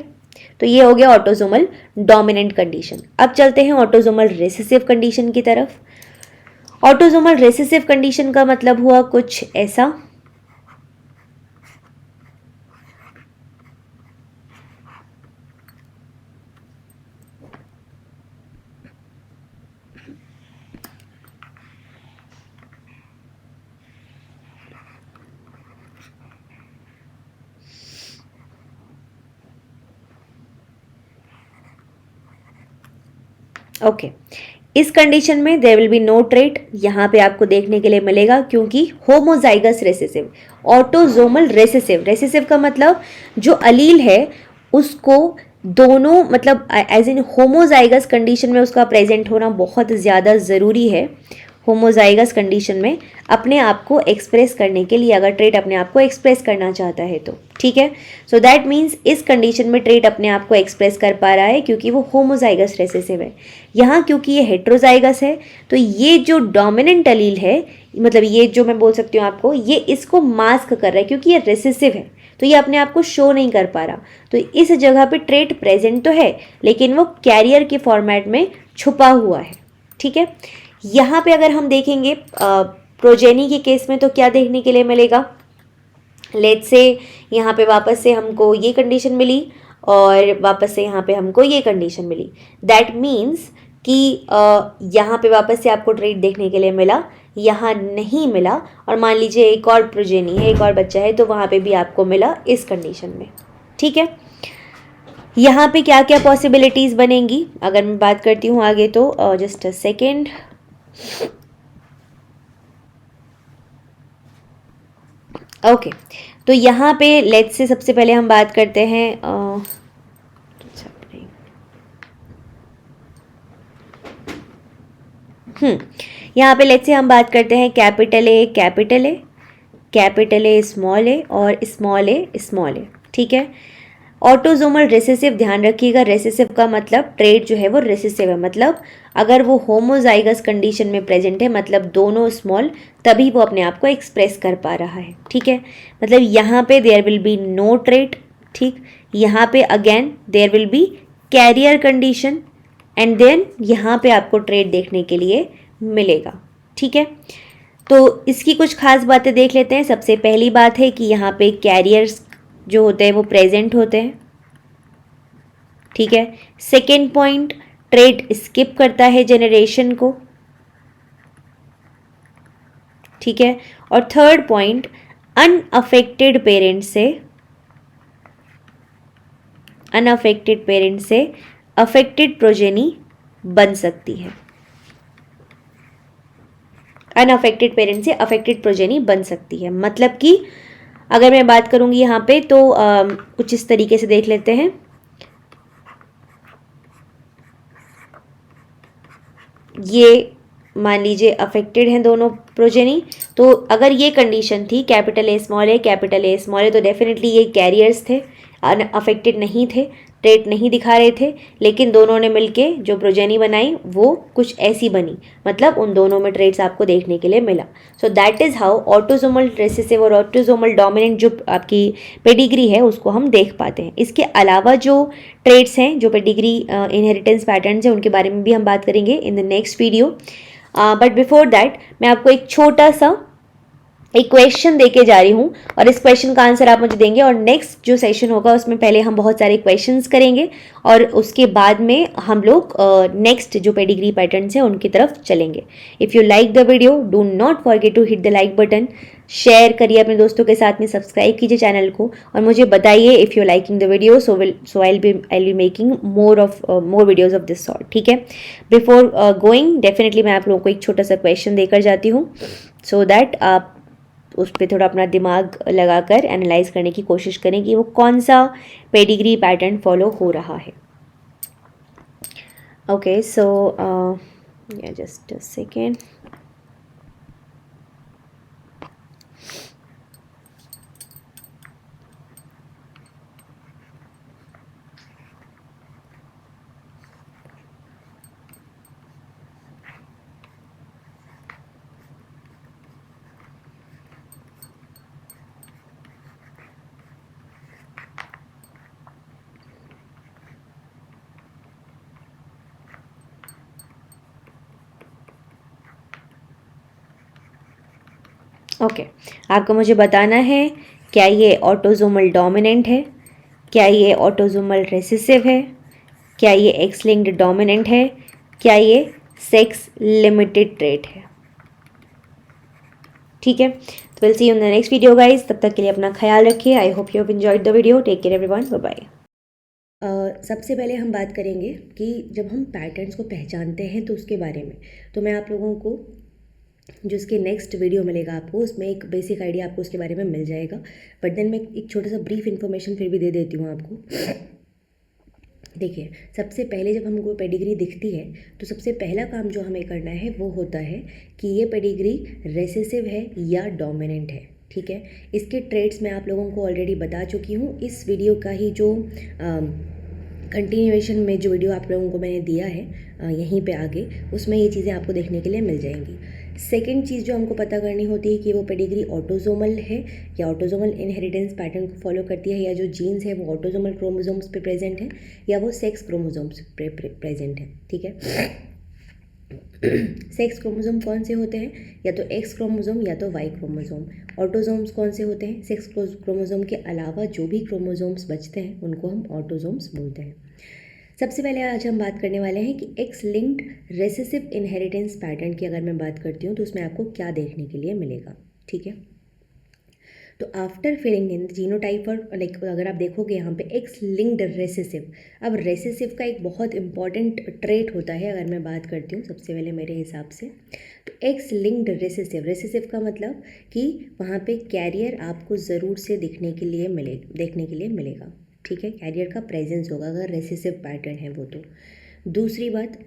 Speaker 2: तो ये हो गया ऑटोसोमल डोमिनेंट कंडीशन। अब चलते हैं ऑटोसोमल रेसेसिव कंडीशन की तरफ। ऑटोसोमल रेसेसिव कंडीशन का मतलब हुआ कुछ ऐसा, ओके, इस कंडीशन में there will be no trait यहाँ पे आपको देखने के लिए मिलेगा, क्योंकि homozygous recessive, autosomal recessive, recessive का मतलब जो अलील है उसको दोनों मतलब एज इन होमोजाइगस कंडीशन में उसका प्रेजेंट होना बहुत ज़्यादा ज़रूरी है। होमोजाइगस कंडीशन में अपने आप को एक्सप्रेस करने के लिए, अगर ट्रेट अपने आप को एक्सप्रेस करना चाहता है तो, ठीक है। सो दैट मीन्स इस कंडीशन में ट्रेट अपने आप को एक्सप्रेस कर पा रहा है क्योंकि वो होमोजाइगस रेसेसिव है। यहाँ क्योंकि ये हेट्रोजाइगस है तो ये जो डोमिनेंट अलील है, मतलब ये जो मैं बोल सकती हूँ आपको, ये इसको मास्क कर रहा है क्योंकि ये रेसेसिव है तो ये अपने आप को शो नहीं कर पा रहा। तो इस जगह पे ट्रेट प्रेजेंट तो है लेकिन वो कैरियर के फॉर्मेट में छुपा हुआ है, ठीक है। यहाँ पे अगर हम देखेंगे प्रोजेनी के केस में तो क्या देखने के लिए मिलेगा, लेट्स से यहाँ पे वापस से हमको ये कंडीशन मिली और वापस से यहाँ पे हमको ये कंडीशन मिली। दैट मीन्स कि यहाँ पे वापस से आपको ट्रेट देखने के लिए मिला, यहाँ नहीं मिला, और मान लीजिए एक और प्रोजेनी है, एक और बच्चा है तो वहाँ पे भी आपको मिला इस कंडीशन में, ठीक है। यहाँ पे क्या क्या पॉसिबिलिटीज़ बनेंगी अगर मैं बात करती हूँ आगे तो जस्ट अ सेकेंड। ओके, तो यहाँ पे लेट्स से सबसे पहले हम बात करते हैं यहाँ पे लेट्स से हम बात करते हैं capital A capital A, capital A small A और स्मॉल ए, ठीक है। ऑटोजोमल रेसेसिव, ध्यान रखिएगा रेसेसिव का मतलब ट्रेट जो है वो रेसेसिव है, मतलब अगर वो होमोजाइगस कंडीशन में प्रेजेंट है मतलब दोनों स्मॉल, तभी वो अपने आप को एक्सप्रेस कर पा रहा है, ठीक है। मतलब यहाँ पे there will be no trait, ठीक। यहाँ पे again there will be carrier condition and then यहाँ पे आपको ट्रेट देखने के लिए मिलेगा, ठीक है। तो इसकी कुछ खास बातें देख लेते हैं। सबसे पहली बात है कि यहाँ पे कैरियर्स जो होते हैं वो प्रेजेंट होते हैं, ठीक है। सेकेंड पॉइंट, ट्रेट स्किप करता है जेनरेशन को, ठीक है। और थर्ड पॉइंट, अनअफेक्टेड पेरेंट से अफेक्टेड प्रोजेनी बन सकती है, अनअफेक्टेड पेरेंट से अफेक्टेड प्रोजेनी बन सकती है। मतलब कि अगर मैं बात करूंगी यहाँ पे तो कुछ इस तरीके से देख लेते हैं। ये मान लीजिए अफेक्टेड हैं दोनों प्रोजेनी, तो अगर ये कंडीशन थी capital A small A capital A small A, तो डेफिनेटली ये कैरियर्स थे, अफेक्टेड नहीं थे, ट्रेट नहीं दिखा रहे थे, लेकिन दोनों ने मिलके जो प्रोजेनी बनाई वो कुछ ऐसी बनी, मतलब उन दोनों में ट्रेट्स आपको देखने के लिए मिला। So that is how autosomal recessive और ऑटोजोमल डोमिनेंट जो आपकी पेडिग्री है उसको हम देख पाते हैं। इसके अलावा जो ट्रेट्स हैं, जो पेडिग्री इनहेरिटेंस पैटर्न्स हैं, उनके बारे में भी हम बात करेंगे इन the next video. But before that मैं आपको एक छोटा सा एक क्वेश्चन देके जा रही हूँ और इस क्वेश्चन का आंसर आप मुझे देंगे, और नेक्स्ट जो सेशन होगा उसमें पहले हम बहुत सारे क्वेश्चंस करेंगे और उसके बाद में हम लोग नेक्स्ट जो पेडिग्री पैटर्न्स हैं उनकी तरफ चलेंगे। If you like the video do not forget to hit the like button, share करिए अपने दोस्तों के साथ में, सब्सक्राइब कीजिए चैनल को और मुझे बताइए if you liking the video, so I be making more videos of this sort, ठीक है। बिफोर गोइंग डेफिनेटली मैं आप लोगों को एक छोटा सा क्वेश्चन देकर जाती हूँ सो दैट आप उस पर थोड़ा अपना दिमाग लगाकर एनालाइज करने की कोशिश करें कि वो कौन सा पेडिग्री पैटर्न फॉलो हो रहा है। Okay, so just a second. Okay, आपको मुझे बताना है क्या ये ऑटोजोमल डोमिनेंट है, क्या ये ऑटोजोमल रेसेसिव है, क्या ये एक्स लिंक्ड डोमिनेंट है, क्या ये सेक्स लिमिटेड ट्रेट है, ठीक है। तो will see you in the next video guys, तब तक के लिए अपना ख्याल रखिए। I hope you have enjoyed the video. Take care everyone, bye bye. सबसे पहले हम बात करेंगे कि जब हम पैटर्न्स को पहचानते हैं तो उसके बारे में, तो मैं आप लोगों को जो इसके नेक्स्ट वीडियो मिलेगा आपको, उसमें एक बेसिक आइडिया आपको उसके बारे में मिल जाएगा। बट देन मैं एक छोटा सा ब्रीफ इन्फॉर्मेशन फिर भी दे देती हूँ आपको। देखिए, सबसे पहले जब हमको पेडिग्री दिखती है तो सबसे पहला काम जो हमें करना है वो होता है कि ये पेडिग्री रेसेसिव है या डोमिनेंट है। ठीक है, इसके ट्रेड्स मैं आप लोगों को ऑलरेडी बता चुकी हूँ। इस वीडियो का ही जो कंटिन्यूएशन में जो वीडियो आप लोगों को मैंने दिया है यहीं पे आगे, उसमें ये चीज़ें आपको देखने के लिए मिल जाएंगी। सेकंड चीज़ जो हमको पता करनी होती है कि वो पेडिग्री ऑटोजोमल है या ऑटोजोमल इनहेरिटेंस पैटर्न को फॉलो करती है, या जो जीन्स है वो ऑटोजोमल क्रोमोसोम्स पे प्रेजेंट है या वो सेक्स क्रोमोसोम्स पे प्रेजेंट है। ठीक है, सेक्स क्रोमोसोम कौन से होते हैं? या तो एक्स क्रोमोसोम या तो वाई क्रोमोसोम। ऑटोजोम्स कौन से होते हैं? सेक्स क्रोमोसोम के अलावा जो भी क्रोमोसोम्स बचते हैं उनको हम ऑटोजोम्स बोलते हैं। सबसे पहले आज हम बात करने वाले हैं कि x linked recessive inheritance pattern की अगर मैं बात करती हूँ तो उसमें आपको क्या देखने के लिए मिलेगा। ठीक है, तो आफ्टर फिलिंग इन जीनोटाइप और लाइक अगर आप देखोगे यहाँ पे एक्स लिंक्ड रेसेसिव, अब रेसेसिव का एक बहुत इंपॉर्टेंट ट्रेट होता है अगर मैं बात करती हूँ सबसे पहले मेरे हिसाब से, तो एक्स लिंक्ड रेसेसिव, रेसेसिव का मतलब कि वहाँ पे कैरियर आपको ज़रूर से देखने के लिए मिलेगा। ठीक है, कैरियर का प्रेजेंस होगा अगर रेसेसिव पैटर्न है वो। तो दूसरी बात,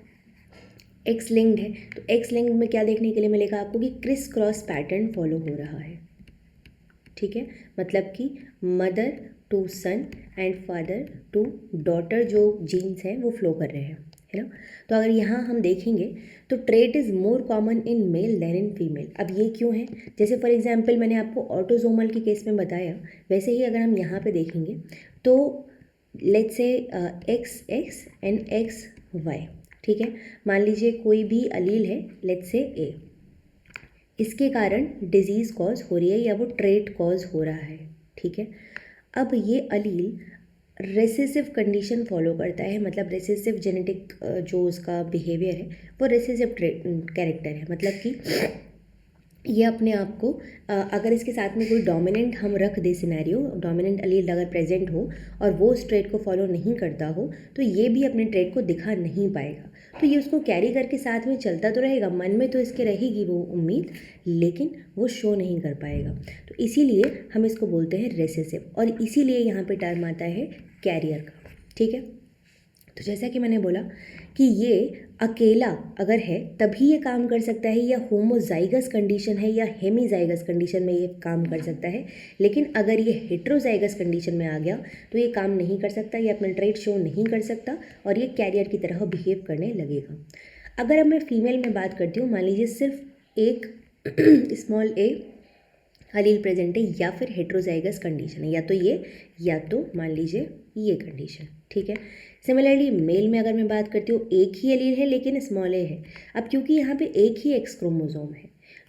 Speaker 2: एक्स लिंक्ड है तो एक्स लिंक्ड में क्या देखने के लिए मिलेगा आपको कि क्रिस क्रॉस पैटर्न फॉलो हो रहा है। ठीक है, मतलब कि mother to son and father to daughter जो जीन्स हैं वो फ्लो कर रहे हैं, है ना। तो अगर यहाँ हम देखेंगे तो trait is more common in male than in female. अब ये क्यों है? जैसे फॉर एग्जांपल मैंने आपको ऑटोजोमल के केस में बताया, वैसे ही अगर हम यहाँ पे देखेंगे तो let's say X X and X Y. ठीक है, मान लीजिए कोई भी अलील है, लेट्स से ए, इसके कारण डिजीज़ कॉज हो रही है या वो ट्रेट कॉज हो रहा है। ठीक है, अब ये अलील रेसेसिव कंडीशन फॉलो करता है, मतलब रेसेसिव जेनेटिक जो उसका बिहेवियर है वो रेसेसिव कैरेक्टर है, मतलब कि ये अपने आप को अगर इसके साथ में कोई डोमिनेंट हम रख दे सिनेरियो, डोमिनेंट अलील अगर प्रेजेंट हो और वो उस ट्रेट को फॉलो नहीं करता हो तो ये भी अपने ट्रेट को दिखा नहीं पाएगा। तो ये उसको कैरी करके साथ में चलता तो रहेगा, मन में तो इसके रहेगी वो उम्मीद, लेकिन वो शो नहीं कर पाएगा। तो इसीलिए हम इसको बोलते हैं रेसेसिव, और इसीलिए यहाँ पे टर्म आता है कैरियर का। ठीक है, तो जैसा कि मैंने बोला कि ये अकेला अगर है तभी ये काम कर सकता है, या होमोजाइगस कंडीशन है या हेमीजाइगस कंडीशन में ये काम कर सकता है, लेकिन अगर ये हेट्रोजाइगस कंडीशन में आ गया तो ये काम नहीं कर सकता, ये अपना ट्रेट शो नहीं कर सकता और ये कैरियर की तरह बिहेव करने लगेगा। अगर अब मैं फीमेल में बात करती हूँ, मान लीजिए सिर्फ एक स्मॉल ए अलील प्रेजेंट है या फिर हेट्रोजाइगस कंडीशन है, या तो ये या तो मान लीजिए ये कंडीशन। ठीक है, सिमिलरली मेल में अगर मैं बात करती हूँ, एक ही एलील है लेकिन स्मॉल ए है। अब क्योंकि यहाँ पे एक ही एक्स क्रोमोसोम है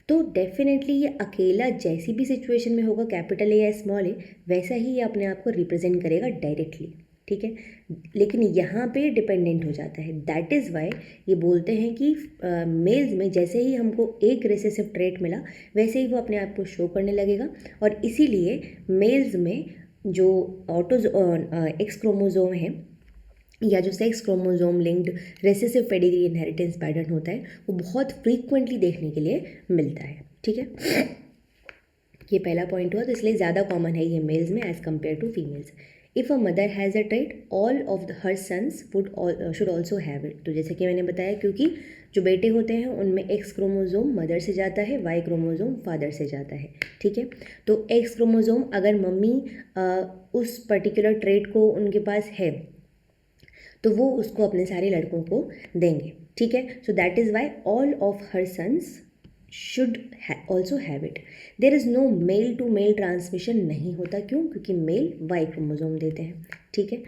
Speaker 2: तो डेफिनेटली ये अकेला जैसी भी सिचुएशन में होगा, कैपिटल ए या स्मॉल ए, वैसा ही ये अपने आप को रिप्रेजेंट करेगा डायरेक्टली। ठीक है, लेकिन यहाँ पे डिपेंडेंट हो जाता है। दैट इज़ वाई ये बोलते हैं कि मेल्स में जैसे ही हमको एक रेसेसिव ट्रेट मिला वैसे ही वो अपने आप को शो करने लगेगा, और इसीलिए मेल्स में जो एक्स क्रोमोसोम है या जो sex chromosome linked recessive pedigree inheritance pattern होता है वो बहुत फ्रीक्वेंटली देखने के लिए मिलता है। ठीक है, ये पहला पॉइंट हुआ, तो इसलिए ज़्यादा कॉमन है ये मेल्स में as compared to females. If a mother has a trait all of her sons should also have it. तो जैसे कि मैंने बताया, क्योंकि जो बेटे होते हैं उनमें एक्स क्रोमोसोम मदर से जाता है, वाई क्रोमोसोम फादर से जाता है। ठीक है, तो एक्स क्रोमोसोम अगर मम्मी उस पर्टिकुलर ट्रेट को उनके पास है तो वो उसको अपने सारे लड़कों को देंगे। ठीक है, so that is why all of her sons should also have it. There is no male to male transmission नहीं होता, क्यों? क्योंकि मेल वाई क्रोमोसोम देते हैं। ठीक है,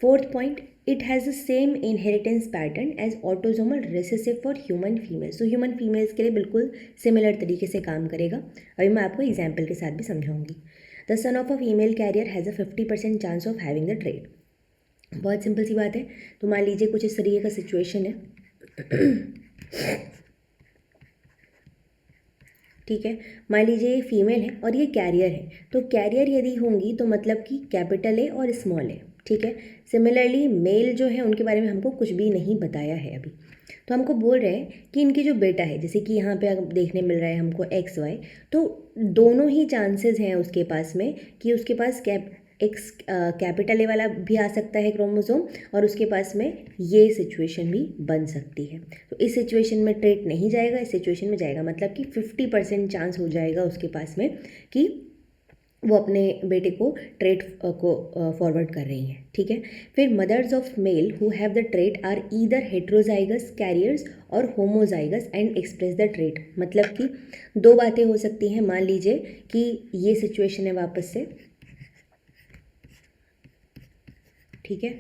Speaker 2: fourth point, it has the same inheritance pattern as autosomal recessive for human females. तो human females के लिए बिल्कुल सिमिलर तरीके से काम करेगा। अभी मैं आपको एग्जाम्पल के साथ भी समझाऊंगी। The son of a female carrier has a 50% chance of having the trait. बहुत सिंपल सी बात है। तो मान लीजिए कुछ इस तरीके का सिचुएशन है। ठीक है, मान लीजिए ये फीमेल है और ये कैरियर है, तो कैरियर यदि होंगी तो मतलब कि कैपिटल ए और स्मॉल ए। ठीक है। सिमिलरली मेल जो है उनके बारे में हमको कुछ भी नहीं बताया है अभी, तो हमको बोल रहे हैं कि इनकी जो बेटा है, जैसे कि यहाँ पे अब देखने मिल रहा है हमको एक्स वाई, तो दोनों ही चांसेस हैं उसके पास में कि उसके पास कैपिटल ए वाला भी आ सकता है क्रोमोसोम, और उसके पास में ये सिचुएशन भी बन सकती है। तो इस सिचुएशन में ट्रेट नहीं जाएगा, इस सिचुएशन में जाएगा, मतलब कि 50% चांस हो जाएगा उसके पास में कि वो अपने बेटे को ट्रेट को फॉरवर्ड कर रही हैं, ठीक है। फिर mothers of male who have the trait are either heterozygous carriers और homozygous and express the trait, मतलब कि दो बातें हो सकती हैं। मान लीजिए कि ये सिचुएशन है वापस से, ठीक है,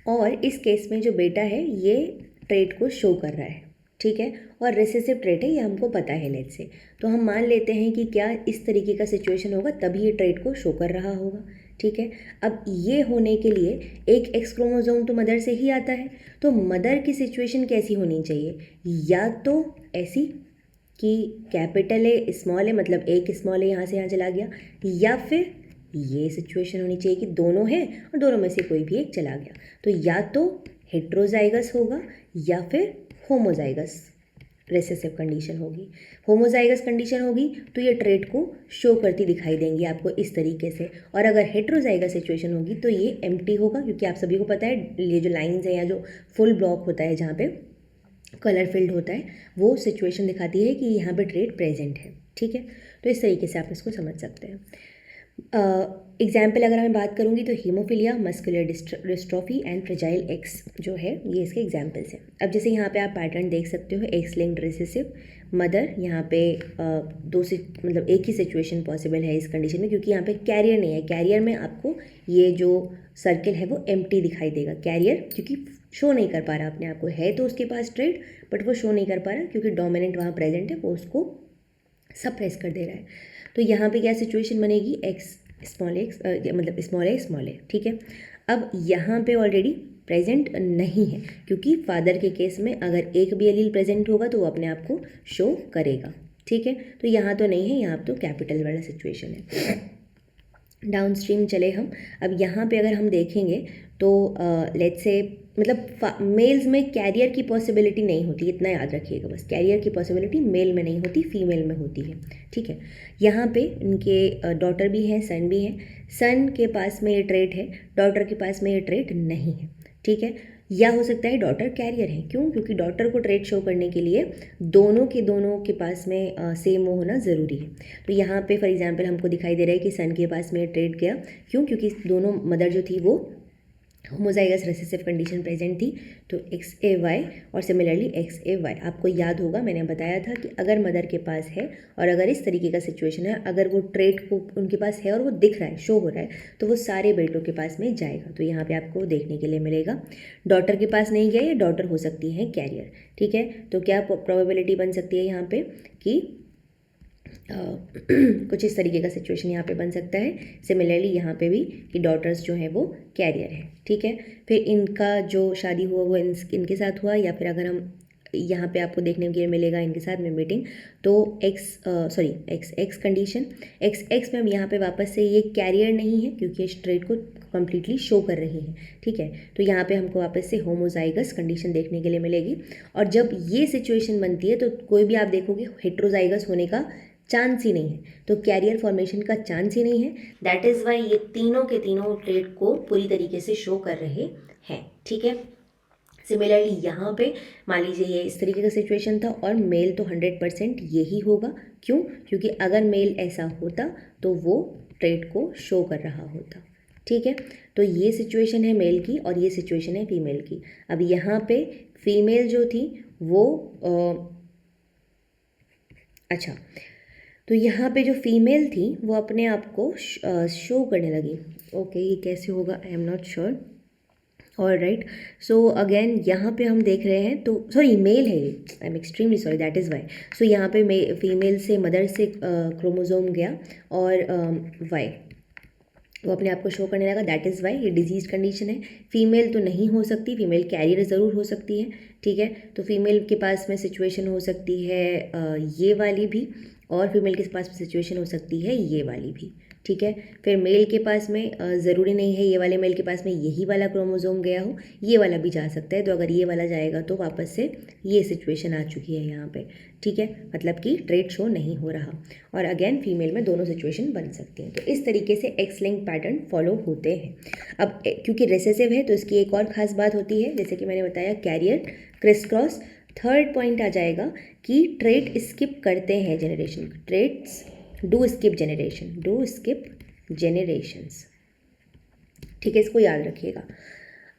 Speaker 2: और इस केस में जो बेटा है ये ट्रेट को शो कर रहा है, ठीक है, और रिसेसिव ट्रेट है, ये हमको पता है लेट से। तो हम मान लेते हैं कि क्या इस तरीके का सिचुएशन होगा तभी ये ट्रेट को शो कर रहा होगा, ठीक है। अब ये होने के लिए एक एक्स क्रोमोसोम तो मदर से ही आता है, तो मदर की सिचुएशन कैसी होनी चाहिए, या तो ऐसी कि कैपिटल ए स्मॉल है, मतलब एक स्मॉल है यहाँ से यहाँ चला गया, या फिर ये सिचुएशन होनी चाहिए कि दोनों हैं और दोनों में से कोई भी एक चला गया। तो या तो हेट्रोजाइगस होगा या फिर होमोजाइगस रिसेसिव कंडीशन होगी। होमोजाइगस कंडीशन होगी तो ये ट्रेट को शो करती दिखाई देंगी आपको इस तरीके से, और अगर हेट्रोजाइगस सिचुएशन होगी तो ये एम्प्टी होगा, क्योंकि आप सभी को पता है ये जो लाइंस है या जो फुल ब्लॉक होता है जहाँ पे कलर फिल्ड होता है वो सिचुएशन दिखाती है कि यहाँ पे ट्रेट प्रेजेंट है, ठीक है। तो इस तरीके से आप इसको समझ सकते हैं। एग्जाम्पल अगर मैं बात करूँगी तो haemophilia, muscular dystrophy and fragile x जो है ये इसके एग्जाम्पल्स हैं। अब जैसे यहाँ पे आप पैटर्न देख सकते हो, एक्स लिंक्ड रिसेसिव मदर, यहाँ पे दो से मतलब एक ही सिचुएशन पॉसिबल है इस कंडीशन में, क्योंकि यहाँ पे कैरियर नहीं है। कैरियर में आपको ये जो सर्किल है वो एम्प्टी दिखाई देगा, कैरियर क्योंकि शो नहीं कर पा रहा अपने आप को, है तो उसके पास ट्रेट बट वो शो नहीं कर पा रहा क्योंकि डोमिनेंट वहाँ प्रेजेंट है, वो उसको सप्रेस कर दे रहा है। तो यहाँ पे क्या सिचुएशन बनेगी, एक्स स्मॉल एक्स मतलब स्मॉल ए, ठीक है। अब यहाँ पे ऑलरेडी प्रेजेंट नहीं है, क्योंकि फादर के केस में अगर एक भी एलील प्रेजेंट होगा तो वो अपने आप को शो करेगा, ठीक है। तो यहाँ तो नहीं है, यहाँ तो कैपिटल वाला सिचुएशन है। डाउन स्ट्रीम चले हम। अब यहाँ पे अगर हम देखेंगे तो लेट्स से मतलब मेल्स में कैरियर की पॉसिबिलिटी नहीं होती, इतना याद रखिएगा बस, कैरियर की पॉसिबिलिटी मेल में नहीं होती, फीमेल में होती है, ठीक है। यहाँ पे इनके डॉटर भी है, सन भी है। सन के पास में ये ट्रेट है, डॉटर के पास में ये ट्रेट नहीं है, ठीक है। या हो सकता है डॉटर कैरियर है, क्यों, क्योंकि डॉटर को ट्रेट शो करने के लिए दोनों के पास में सेम होना ज़रूरी है। तो यहाँ पे फॉर एग्जांपल हमको दिखाई दे रहा है कि सन के पास में ट्रेट गया, क्यों, क्योंकि दोनों मदर जो थी वो होमोजाइगस रिसेसिव कंडीशन प्रेजेंट थी, तो एक्स ए वाई और सिमिलरली एक्स ए वाई। आपको याद होगा मैंने बताया था कि अगर मदर के पास है और अगर इस तरीके का सिचुएशन है, अगर वो ट्रेट को उनके पास है और वो दिख रहा है, शो हो रहा है, तो वो सारे बेटों के पास में जाएगा। तो यहाँ पे आपको देखने के लिए मिलेगा डॉटर के पास नहीं गया, या डॉटर हो सकती है कैरियर, ठीक है। तो क्या प्रोबेबिलिटी बन सकती है यहाँ पे कि कुछ इस तरीके का सिचुएशन यहाँ पे बन सकता है। सिमिलरली यहाँ पे भी कि डॉटर्स जो हैं वो कैरियर है, ठीक है। फिर इनका जो शादी हुआ वो इनके साथ हुआ, या फिर अगर हम यहाँ पे आपको देखने के लिए मिलेगा इनके साथ में मीटिंग, तो एक्स कंडीशन, एक्स में यहाँ पे वापस से ये कैरियर नहीं है क्योंकि इस ट्रेट को कम्प्लीटली शो कर रही है, ठीक है। तो यहाँ पे हमको वापस से होमोजाइगस कंडीशन देखने के लिए मिलेगी। और जब ये सिचुएशन बनती है तो कोई भी आप देखोगे हेट्रोजाइगस होने का चांस ही नहीं है, तो कैरियर फॉर्मेशन का चांस ही नहीं है। दैट इज़ वाई ये तीनों के तीनों ट्रेट को पूरी तरीके से शो कर रहे हैं, ठीक है। सिमिलरली यहाँ पे मान लीजिए ये इस तरीके का सिचुएशन था और मेल तो 100% यही होगा, क्यों, क्योंकि अगर मेल ऐसा होता तो वो ट्रेट को शो कर रहा होता, ठीक है। तो ये सिचुएशन है मेल की और ये सिचुएशन है फीमेल की। अब यहाँ पे फीमेल जो थी वो अच्छा, तो यहाँ पे जो फीमेल थी वो अपने आप को शो करने लगी। ओके, ये कैसे होगा, I am not sure. All right, so again यहाँ पे हम देख रहे हैं, तो सॉरी मेल है ये, I am extremely sorry, that is Y. So यहाँ पे फीमेल से मदर से क्रोमोजोम गया और वाई वो अपने आप को शो करने लगा, दैट इज़ वाई। ये डिजीज कंडीशन है, फीमेल तो नहीं हो सकती, फीमेल कैरियर ज़रूर हो सकती है, ठीक है। तो फीमेल के पास में सिचुएशन हो सकती है ये वाली भी, और फीमेल के पास में सिचुएशन हो सकती है ये वाली भी, ठीक है। फिर मेल के पास में ज़रूरी नहीं है ये वाले मेल के पास में यही वाला क्रोमोसोम गया हो, ये वाला भी जा सकता है। तो अगर ये वाला जाएगा तो वापस से ये सिचुएशन आ चुकी है यहाँ पे, ठीक है, मतलब कि ट्रेट शो नहीं हो रहा। और अगेन फीमेल में दोनों सिचुएशन बन सकती हैं। तो इस तरीके से एक्स लिंक पैटर्न फॉलो होते हैं। अब क्योंकि रिसेसिव है तो इसकी एक और ख़ास बात होती है, जैसे कि मैंने बताया carrier criss cross. Third point आ जाएगा कि ट्रेट स्किप करते हैं generation, traits do skip generations, ठीक है, इसको याद रखिएगा।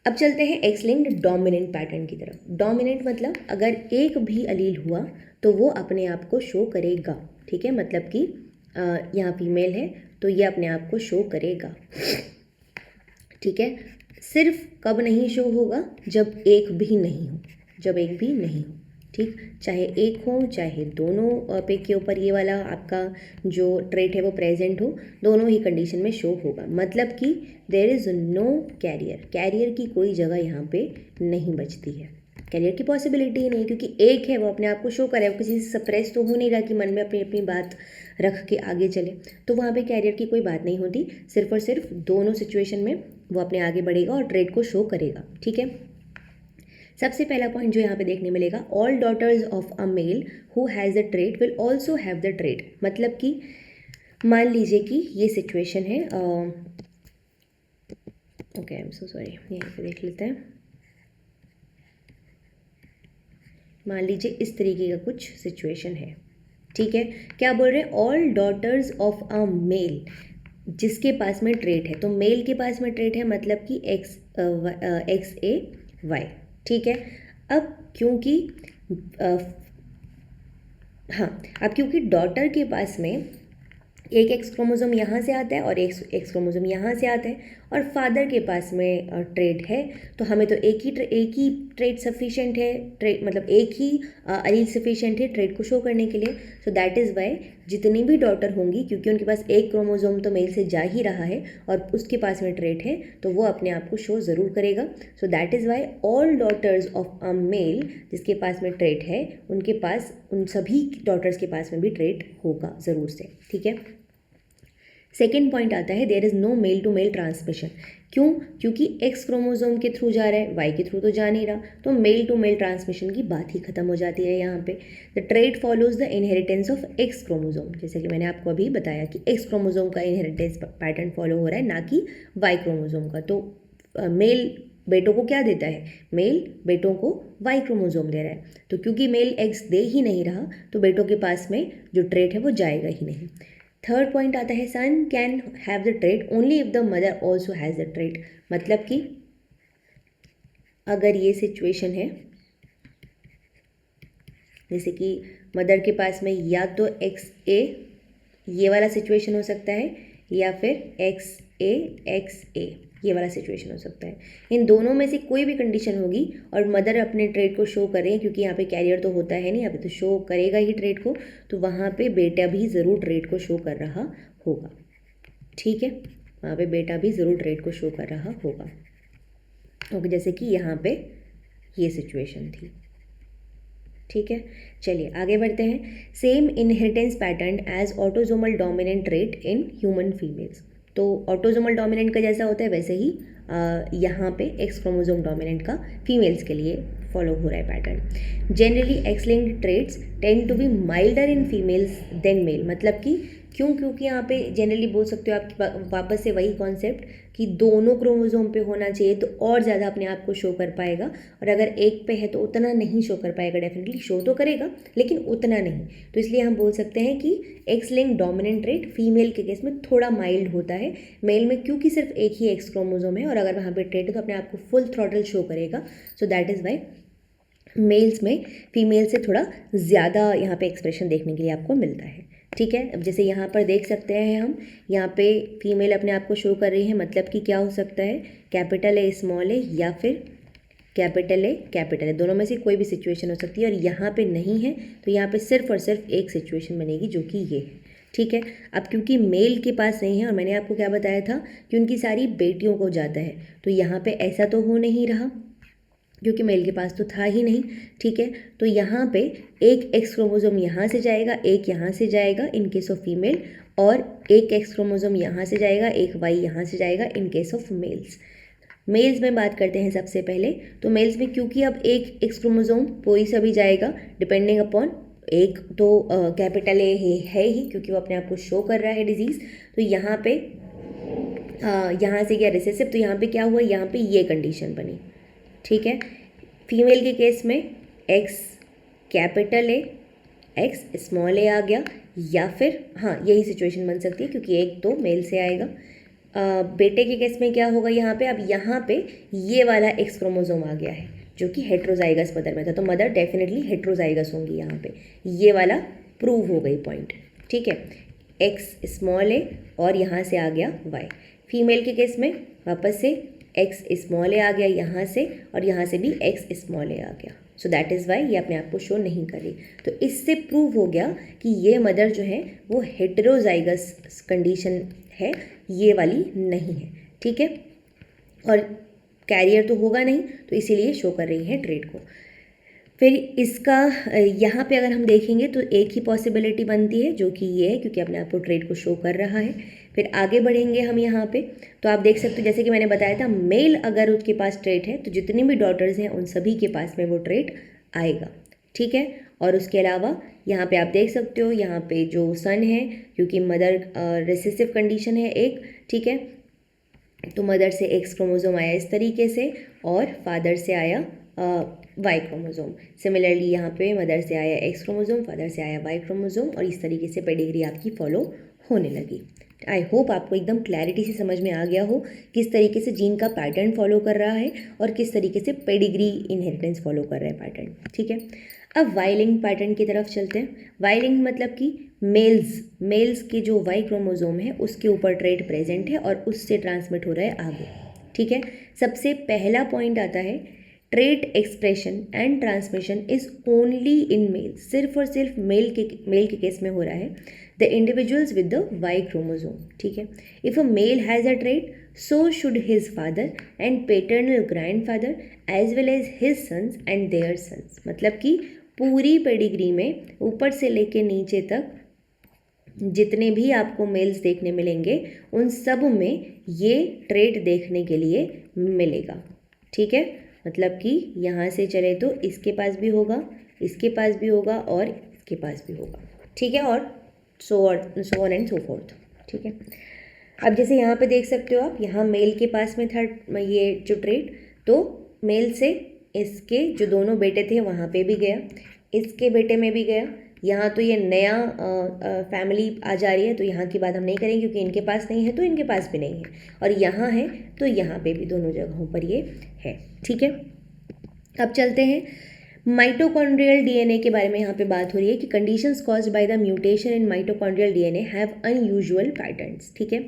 Speaker 2: अब चलते हैं एक्स लिंक्ड डोमिनेंट पैटर्न की तरफ। डोमिनेंट मतलब अगर एक भी अलील हुआ तो वो अपने आप को शो करेगा, ठीक है, मतलब कि यहाँ फीमेल है तो ये अपने आप को शो करेगा, ठीक है। सिर्फ कब नहीं शो होगा, जब एक भी नहीं हो, ठीक, चाहे एक हो चाहे दोनों पे के ऊपर ये वाला आपका जो ट्रेट है वो प्रेजेंट हो, दोनों ही कंडीशन में शो होगा। मतलब कि देयर इज़ नो कैरियर की कोई जगह यहाँ पे नहीं बचती है, कैरियर की पॉसिबिलिटी ही नहीं, क्योंकि एक है वो अपने आप को शो करे, वो किसी से सप्रेस तो हो नहीं रहा कि मन में अपनी अपनी बात रख के आगे चले, तो वहाँ पे कैरियर की कोई बात नहीं होती। सिर्फ और सिर्फ दोनों सिचुएशन में वो अपने आगे बढ़ेगा और ट्रेट को शो करेगा, ठीक है। सबसे पहला पॉइंट जो यहाँ पे देखने मिलेगा, all daughters of a male who has the trait will also have the trait. मतलब कि मान लीजिए कि ये सिचुएशन है, okay I am so sorry, यहाँ पे देख लेते हैं। मान लीजिए इस तरीके का कुछ सिचुएशन है, ठीक है। क्या बोल रहे हैं, all daughters of a male, जिसके पास में ट्रेट है, तो मेल के पास में ट्रेट है मतलब कि एक्स ए वाई, ठीक है। अब क्योंकि अब क्योंकि डॉटर के पास में एक एक्स क्रोमोसोम यहाँ से आता है और एक एक्स क्रोमोसोम यहाँ से आता है, और फादर के पास में ट्रेट है, तो हमें तो एक ही ट्रेट सफिशिएंट है, ट्रेट मतलब एक ही अलील सफिशिएंट है ट्रेट को शो करने के लिए। सो दैट इज़ वाई जितनी भी डॉटर होंगी, क्योंकि उनके पास एक क्रोमोसोम तो मेल से जा ही रहा है और उसके पास में ट्रेट है, तो वो अपने आप को शो ज़रूर करेगा। So that is why all daughters of a male, जिसके पास में ट्रेट है, उनके पास, उन सभी डॉटर्स के पास में भी ट्रेट होगा ज़रूर से, ठीक है। सेकेंड पॉइंट आता है, there is no male to male transmission. क्यों? क्योंकि एक्स क्रोमोसोम के थ्रू जा रहा है, वाई के थ्रू तो जा नहीं रहा, तो मेल टू मेल ट्रांसमिशन की बात ही खत्म हो जाती है यहाँ पे। The trait follows the inheritance of x chromosome, जैसे कि मैंने आपको अभी बताया कि एक्स क्रोमोसोम का इनहेरिटेंस पैटर्न फॉलो हो रहा है, ना कि वाई क्रोमोसोम का। तो मेल बेटों को क्या देता है, मेल बेटों को वाई क्रोमोसोम दे रहा है, तो क्योंकि मेल एक्स दे ही नहीं रहा तो बेटों के पास में जो ट्रेट है वो जाएगा ही नहीं। थर्ड पॉइंट आता है, son can have the trait only if the mother also has the trait. मतलब कि अगर ये सिचुएशन है, जैसे कि मदर के पास में या तो एक्स ए, ये वाला सिचुएशन हो सकता है, या फिर एक्स ए ये वाला सिचुएशन हो सकता है। इन दोनों में से कोई भी कंडीशन होगी और मदर अपने ट्रेट को शो कर रही है, क्योंकि यहाँ पे कैरियर तो होता है नहीं, यहाँ पे तो शो करेगा ही ट्रेट को, तो वहाँ पे बेटा भी ज़रूर ट्रेट को शो कर रहा होगा, ठीक है, वहाँ पे बेटा भी ज़रूर ट्रेट को शो कर रहा होगा। ओके, जैसे कि यहाँ पे ये सिचुएशन थी, ठीक है। चलिए आगे बढ़ते हैं। Same inheritance pattern as autosomal dominant trait in human females. तो ऑटोजोमल डोमिनेंट का जैसा होता है वैसे ही यहाँ पे एक्स क्रोमोसोम डोमिनेंट का फीमेल्स के लिए फॉलो हो रहा है pattern. Generally X linked traits tend to be milder in females than male. मतलब कि क्यों? क्योंकि यहाँ पे जनरली बोल सकते हो आप वापस से वही कॉन्सेप्ट कि दोनों क्रोमोसोम पे होना चाहिए तो और ज़्यादा अपने आप को शो कर पाएगा, और अगर एक पे है तो उतना नहीं शो कर पाएगा। डेफिनेटली शो तो करेगा लेकिन उतना नहीं। तो इसलिए हम बोल सकते हैं कि x link dominant trait female के केस में थोड़ा माइल्ड होता है। मेल में क्योंकि सिर्फ एक ही एक्स क्रोमोसोम है और अगर वहाँ पे ट्रेट है तो अपने आप को फुल थ्रॉटल शो करेगा। So that is why males में फीमेल से थोड़ा ज़्यादा यहाँ पे एक्सप्रेशन देखने के लिए आपको मिलता है, ठीक है। अब जैसे यहाँ पर देख सकते हैं हम, यहाँ पे फीमेल अपने आप को शो कर रही है, मतलब कि क्या हो सकता है, कैपिटल ए स्मॉल ए या फिर कैपिटल ए, दोनों में से कोई भी सिचुएशन हो सकती है। और यहाँ पे नहीं है तो यहाँ पे सिर्फ और सिर्फ एक सिचुएशन बनेगी जो कि ये है, ठीक है। अब क्योंकि मेल के पास नहीं है और मैंने आपको क्या बताया था कि उनकी सारी बेटियों को जाता है, तो यहाँ पे ऐसा तो हो नहीं रहा, क्योंकि मेल के पास तो था ही नहीं, ठीक है। तो यहाँ पे एक एक्स क्रोमोसोम यहाँ से जाएगा, एक यहाँ से जाएगा इन केस ऑफ फीमेल, और एक एक्स क्रोमोसोम यहाँ से जाएगा, एक वाई यहाँ से जाएगा in case of males. Males में बात करते हैं सबसे पहले। तो मेल्स में क्योंकि अब एक एक्स क्रोमोसोम कोई सा भी जाएगा डिपेंडिंग अपॉन, एक तो कैपिटल ए है ही क्योंकि वो अपने आप को शो कर रहा है डिजीज़। तो यहाँ पे यहाँ से गया रिसेसिव, तो यहाँ पे क्या हुआ, यहाँ पे ये कंडीशन बनी, ठीक है। फीमेल के केस में X capital A, X small A आ गया, या फिर हाँ यही सिचुएशन बन सकती है क्योंकि एक तो मेल से आएगा। बेटे के केस में क्या होगा, यहाँ पे अब यहाँ पे ये वाला एक्स क्रोमोसोम आ गया है जो कि हेट्रोजाइगस मदर में था, तो मदर डेफिनेटली हेट्रोजाइगस होंगी यहाँ पे, ये वाला प्रूव हो गई पॉइंट, ठीक है। एक्स स्मॉल ए और यहाँ से आ गया वाई। फीमेल के केस में वापस से एक्स स्मॉल ए आ गया यहाँ से, और यहाँ से भी एक्स स्मॉल ए आ गया, सो दैट इज़ वाई ये अपने आप को शो नहीं कर रही। तो इससे प्रूव हो गया कि ये मदर जो है वो हेटेरोजाइगस कंडीशन है, ये वाली नहीं है, ठीक है। और कैरियर तो होगा नहीं, तो इसीलिए शो कर रही है ट्रेट को। फिर इसका यहाँ पे अगर हम देखेंगे तो एक ही पॉसिबिलिटी बनती है जो कि ये है, क्योंकि अपने आप को ट्रेट को शो कर रहा है। फिर आगे बढ़ेंगे हम यहाँ पे, तो आप देख सकते हो जैसे कि मैंने बताया था, मेल अगर उसके पास ट्रेट है तो जितनी भी डॉटर्स हैं उन सभी के पास में वो ट्रेट आएगा, ठीक है। और उसके अलावा यहाँ पे आप देख सकते हो, यहाँ पे जो सन है, क्योंकि मदर रिसेसिव कंडीशन है एक, ठीक है, तो मदर से एक्स क्रोमोसोम आया इस तरीके से, और फादर से आया वाई क्रोमोसोम। सिमिलरली यहाँ पे मदर से आया एक्स क्रोमोसोम, फादर से आया वाई क्रोमोसोम, और इस तरीके से पेडिग्री आपकी फॉलो होने लगी। आई होप आपको एकदम क्लैरिटी से समझ में आ गया हो किस तरीके से जीन का पैटर्न फॉलो कर रहा है और किस तरीके से पेडिग्री इनहेरिटेंस फॉलो कर रहा है पैटर्न, ठीक है। अब वाई लिंक पैटर्न की तरफ चलते हैं। वाई लिंक मतलब कि मेल्स के जो वाई क्रोमोसोम है उसके ऊपर ट्रेट प्रेजेंट है और उससे ट्रांसमिट हो रहा है आगे, ठीक है। सबसे पहला पॉइंट आता है, trait expression and transmission is only in male, सिर्फ और सिर्फ मेल के केस में हो रहा है, the individuals with the Y chromosome, ठीक है। If a male has a trait, so should his father and paternal grandfather as well as his sons and their sons. मतलब कि पूरी पेडिग्री में ऊपर से लेके नीचे तक जितने भी आपको मेल्स देखने मिलेंगे उन सब में ये ट्रेट देखने के लिए मिलेगा, ठीक है। मतलब कि यहाँ से चले तो इसके पास भी होगा, इसके पास भी होगा और इसके पास भी होगा, ठीक है, और so on and so fourth, ठीक है। अब जैसे यहाँ पे देख सकते हो आप, यहाँ मेल के पास में था ये जो ट्रेट, तो मेल से इसके जो दोनों बेटे थे वहाँ पे भी गया, इसके बेटे में भी गया। यहाँ तो ये नया फैमिली आ जा रही है, तो यहाँ की बात हम नहीं करेंगे क्योंकि इनके पास नहीं है तो इनके पास भी नहीं है, और यहाँ है तो यहाँ पे भी दोनों जगहों पर ये है, ठीक है। अब चलते हैं माइटोकॉन्ड्रियल डीएनए के बारे में। यहाँ पे बात हो रही है कि conditions caused by the mutation in mitochondrial DNA have unusual patterns, ठीक है।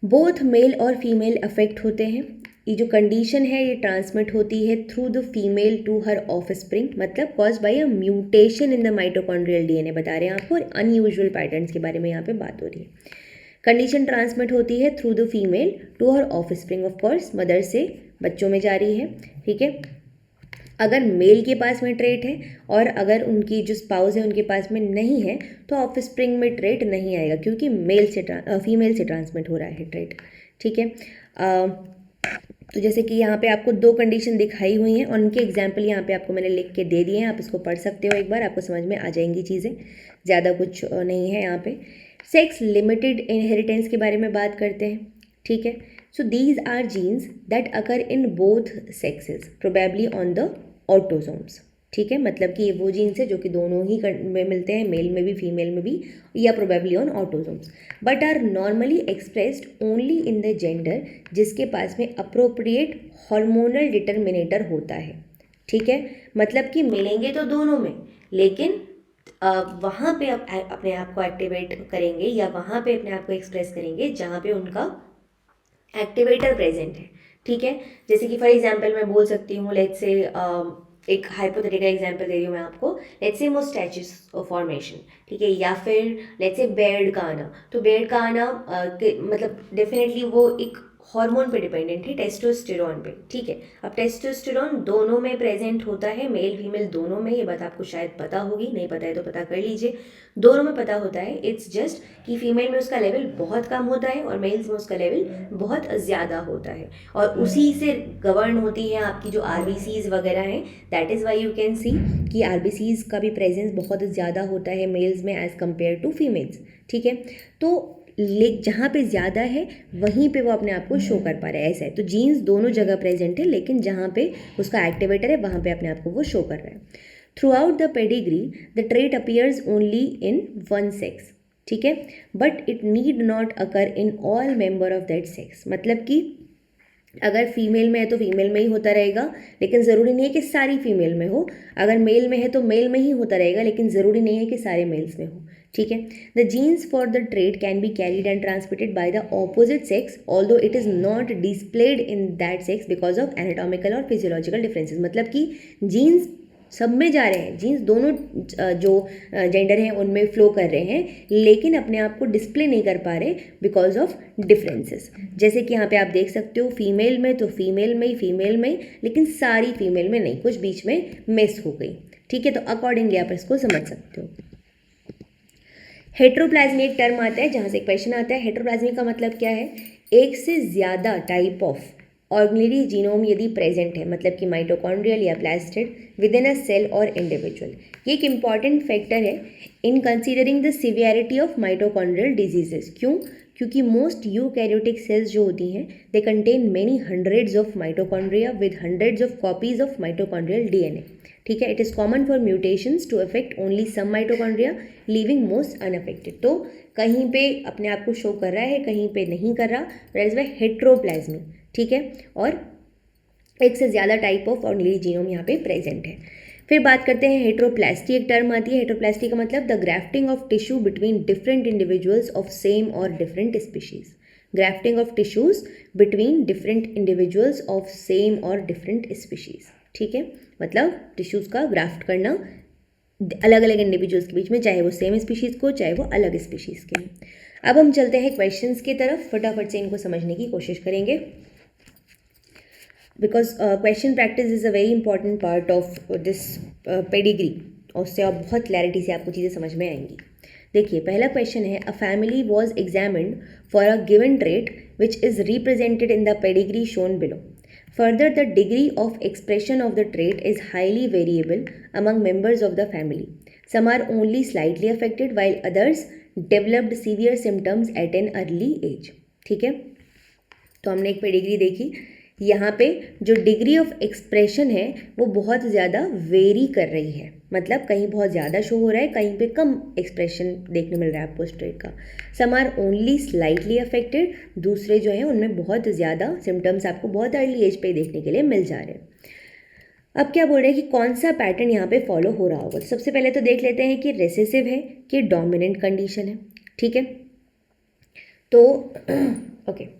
Speaker 2: बोथ मेल और फीमेल अफेक्ट होते हैं। ये जो कंडीशन है ये ट्रांसमिट होती है through the female to her offspring, मतलब cause by a mutation in the mitochondrial DNA बता रहे हैं आपको, और अनयूजुअल पैटर्न्स के बारे में यहाँ पे बात हो रही है। कंडीशन ट्रांसमिट होती है through the female to her offspring, of course mother से बच्चों में जा रही है, ठीक है। अगर मेल के पास में ट्रेट है और अगर उनकी जो स्पाउस है उनके पास में नहीं है तो ऑफस्प्रिंग में ट्रेट नहीं आएगा, क्योंकि फीमेल से ट्रांसमिट हो रहा है ट्रेट, ठीक है। तो जैसे कि यहाँ पे आपको दो कंडीशन दिखाई हुई हैं और उनके एग्जाम्पल यहाँ पे आपको मैंने लिख के दे दिए हैं, आप इसको पढ़ सकते हो एक बार, आपको समझ में आ जाएंगी चीज़ें, ज़्यादा कुछ नहीं है यहाँ पे। सेक्स लिमिटेड इनहेरिटेंस के बारे में बात करते हैं, ठीक है। So these are genes that occur in both sexes probably on the autosomes, ठीक है। मतलब कि ये वो जीन्स है जो कि दोनों ही में मिलते हैं, मेल में भी फीमेल में भी, या probably on autosomes, but are normally expressed only in the gender जिसके पास में अप्रोप्रिएट हार्मोनल डिटर्मिनेटर होता है, ठीक है। मतलब कि मिलेंगे तो दोनों में, लेकिन वहाँ पे अपने आप को एक्टिवेट करेंगे या वहाँ पे अपने आप को एक्सप्रेस करेंगे जहाँ पे उनका एक्टिवेटर प्रेजेंट है, ठीक है। जैसे कि फॉर एग्जांपल मैं बोल सकती हूँ, लेट्स से एक हाइपोथेटिकल एग्जांपल दे रही हूँ मैं आपको, लेट्स से मोस्टैचिस फॉर्मेशन, ठीक है, या फिर लेट्स से बेयर्ड का आना। तो बेयर्ड का आना मतलब डेफिनेटली वो एक हार्मोन पे डिपेंडेंट है, टेस्टोस्टेरोन पे, ठीक है। अब टेस्टोस्टेरोन दोनों में प्रेजेंट होता है, मेल फीमेल दोनों में, ये बात आपको शायद पता होगी, नहीं पता है तो पता कर लीजिए, दोनों में पता होता है। इट्स जस्ट कि फीमेल में उसका लेवल बहुत कम होता है और मेल्स में उसका लेवल बहुत ज़्यादा होता है, और उसी से गवर्न होती है आपकी जो आरबीसीज वगैरह हैं। That is why you can see कि आरबीसीज का भी प्रेजेंस बहुत ज़्यादा होता है मेल्स में एज़ कम्पेयर टू फीमेल्स, ठीक है। तो जहाँ पे ज़्यादा है वहीं पे वो अपने आप को शो कर पा रहा है, ऐसा है। तो जीन्स दोनों जगह प्रेजेंट है, लेकिन जहाँ पे उसका एक्टिवेटर है वहाँ पे अपने आप को वो शो कर रहा है। Through out the pedigree the trait appears only in one sex, ठीक है, but it need not occur in all member of that sex. मतलब कि अगर फीमेल में है तो फीमेल में ही होता रहेगा, लेकिन ज़रूरी नहीं है कि सारी फीमेल में हो। अगर मेल में है तो मेल में ही होता रहेगा, लेकिन ज़रूरी नहीं है कि सारे मेल्स में हो, ठीक है। The genes for the trait can be carried and transmitted by the opposite sex although it is not displayed in that sex because of anatomical और फिजियोलॉजिकल डिफरेंसेस। मतलब कि जीन्स सब में जा रहे हैं, जीन्स दोनों जो जेंडर हैं उनमें फ्लो कर रहे हैं, लेकिन अपने आप को डिस्प्ले नहीं कर पा रहे बिकॉज ऑफ डिफरेंसेस। जैसे कि यहाँ पे आप देख सकते हो, फीमेल में तो फीमेल में ही, फीमेल में ही, लेकिन सारी फीमेल में नहीं, कुछ बीच में मिस हो गई, ठीक है। तो अकॉर्डिंगली आप इसको समझ सकते हो। हेट्रोप्लाज्मी एक टर्म आता है जहाँ से क्वेश्चन आता है। हेट्रोप्लाज्मी का मतलब क्या है? एक से ज़्यादा टाइप ऑफ ऑर्गेनरी जीनोम यदि प्रेजेंट है, मतलब कि माइटोकॉन्ड्रियल या plastid within a cell और इंडिविजुअल। ये एक इम्पॉर्टेंट फैक्टर है in considering the severity of mitochondrial diseases. क्यों? क्योंकि मोस्ट यूकैरियोटिक सेल्स जो होती हैं they contain many hundreds of mitochondria with hundreds of copies of mitochondrial DNA, ठीक है। It is common for mutations to affect only some mitochondria leaving most unaffected. तो कहीं पे अपने आप को शो कर रहा है, कहीं पे नहीं कर रहा, दैट इज बाय हेट्रोप्लाज्मी, ठीक है। और एक से ज़्यादा टाइप ऑफ ऑर्गेनरी जीनोम यहाँ पे प्रेजेंट है। फिर बात करते हैं हेट्रोप्लास्टी, एक टर्म आती है। हेट्रोप्लास्टी का मतलब the grafting of tissue between different individuals of same और different species. Grafting of tissues between different individuals of same और डिफरेंट स्पीशीज, ठीक है। मतलब टिश्यूज़ का ग्राफ्ट करना अलग अलग इंडिविजुअल्स के बीच में, चाहे वो सेम स्पीशीज़ को, चाहे वो अलग स्पीशीज़ के। अब हम चलते हैं क्वेश्चंस की तरफ, फटाफट से इनको समझने की कोशिश करेंगे, because question practice is a very important part of this pedigree, और उससे आप बहुत क्लैरिटी से आपको चीज़ें समझ में आएंगी। देखिए, पहला क्वेश्चन है, a family was examined for a given trait which is represented in the pedigree shown below. Further, the degree of expression of the trait is highly variable among members of the family. Some are only slightly affected while others developed severe symptoms at an early age. ठीक है, तो हमने एक pedigree देखी। यहाँ पे जो degree of expression है वो बहुत ज़्यादा वेरी कर रही है, मतलब कहीं बहुत ज़्यादा शो हो रहा है, कहीं पे कम एक्सप्रेशन देखने मिल रहा है आपको इस ट्रेट का। Some are only slightly affected, दूसरे जो हैं उनमें बहुत ज़्यादा सिम्टम्स आपको बहुत अर्ली एज पे देखने के लिए मिल जा रहे हैं। अब क्या बोल रहे हैं कि कौन सा पैटर्न यहाँ पे फॉलो हो रहा होगा। सबसे पहले तो देख लेते हैं कि रेसेसिव है कि डोमिनेंट कंडीशन है, ठीक है। तो ओके,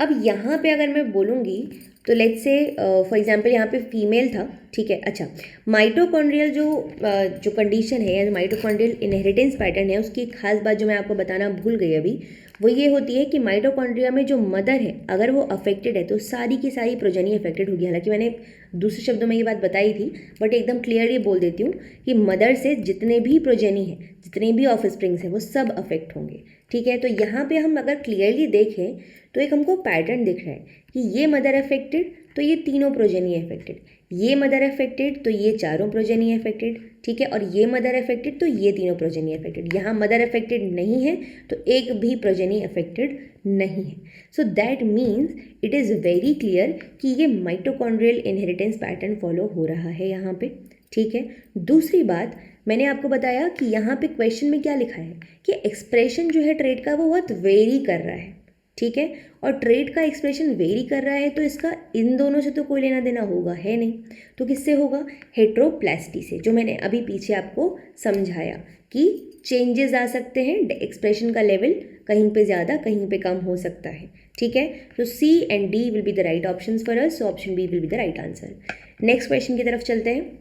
Speaker 2: अब यहाँ पे अगर मैं बोलूँगी तो लेट्स से फॉर एग्जांपल यहाँ पे फीमेल था, ठीक है। अच्छा, माइटोकॉन्ड्रियल जो कंडीशन है या माइटोकॉन्ड्रियल इनहेरिटेंस पैटर्न है, उसकी एक खास बात जो मैं आपको बताना भूल गई अभी, वो ये होती है कि माइटोकॉन्ड्रिया में जो मदर है अगर वो अफेक्टेड है तो सारी की सारी प्रोजेनी अफेक्टेड होगी। हालांकि मैंने दूसरे शब्दों में ये बात बताई थी, बट एकदम क्लियरली बोल देती हूँ कि मदर से जितने भी प्रोजेनी हैं, जितने भी ऑफस्प्रिंग्स हैं, वो सब अफेक्ट होंगे, ठीक है। तो यहाँ पे हम अगर क्लियरली देखें तो एक हमको पैटर्न दिख रहा है कि ये मदर अफेक्टेड तो ये तीनों प्रोजेनी अफेक्टेड, ये मदर अफेक्टेड तो ये चारों प्रोजेनी अफेक्टेड, ठीक है, और ये मदर अफेक्टेड तो ये तीनों प्रोजेनी अफेक्टेड। यहाँ मदर अफेक्टेड नहीं है तो एक भी प्रोजेनी अफेक्टेड नहीं है। So that means it is very clear कि ये माइटोकॉन्ड्रियल इनहेरिटेंस पैटर्न फॉलो हो रहा है यहाँ पे, ठीक है। दूसरी बात, मैंने आपको बताया कि यहाँ पे क्वेश्चन में क्या लिखा है कि एक्सप्रेशन जो है ट्रेट का वो बहुत वेरी कर रहा है, ठीक है। और ट्रेट का एक्सप्रेशन वेरी कर रहा है तो इसका इन दोनों से तो कोई लेना देना होगा है नहीं, तो किससे होगा? हेट्रोप्लास्टी से, जो मैंने अभी पीछे आपको समझाया कि चेंजेस आ सकते हैं, एक्सप्रेशन का लेवल कहीं पे ज़्यादा कहीं पे कम हो सकता है, ठीक है। तो C and D will be the right options for us, so option B will be the right answer. Next question की तरफ चलते हैं।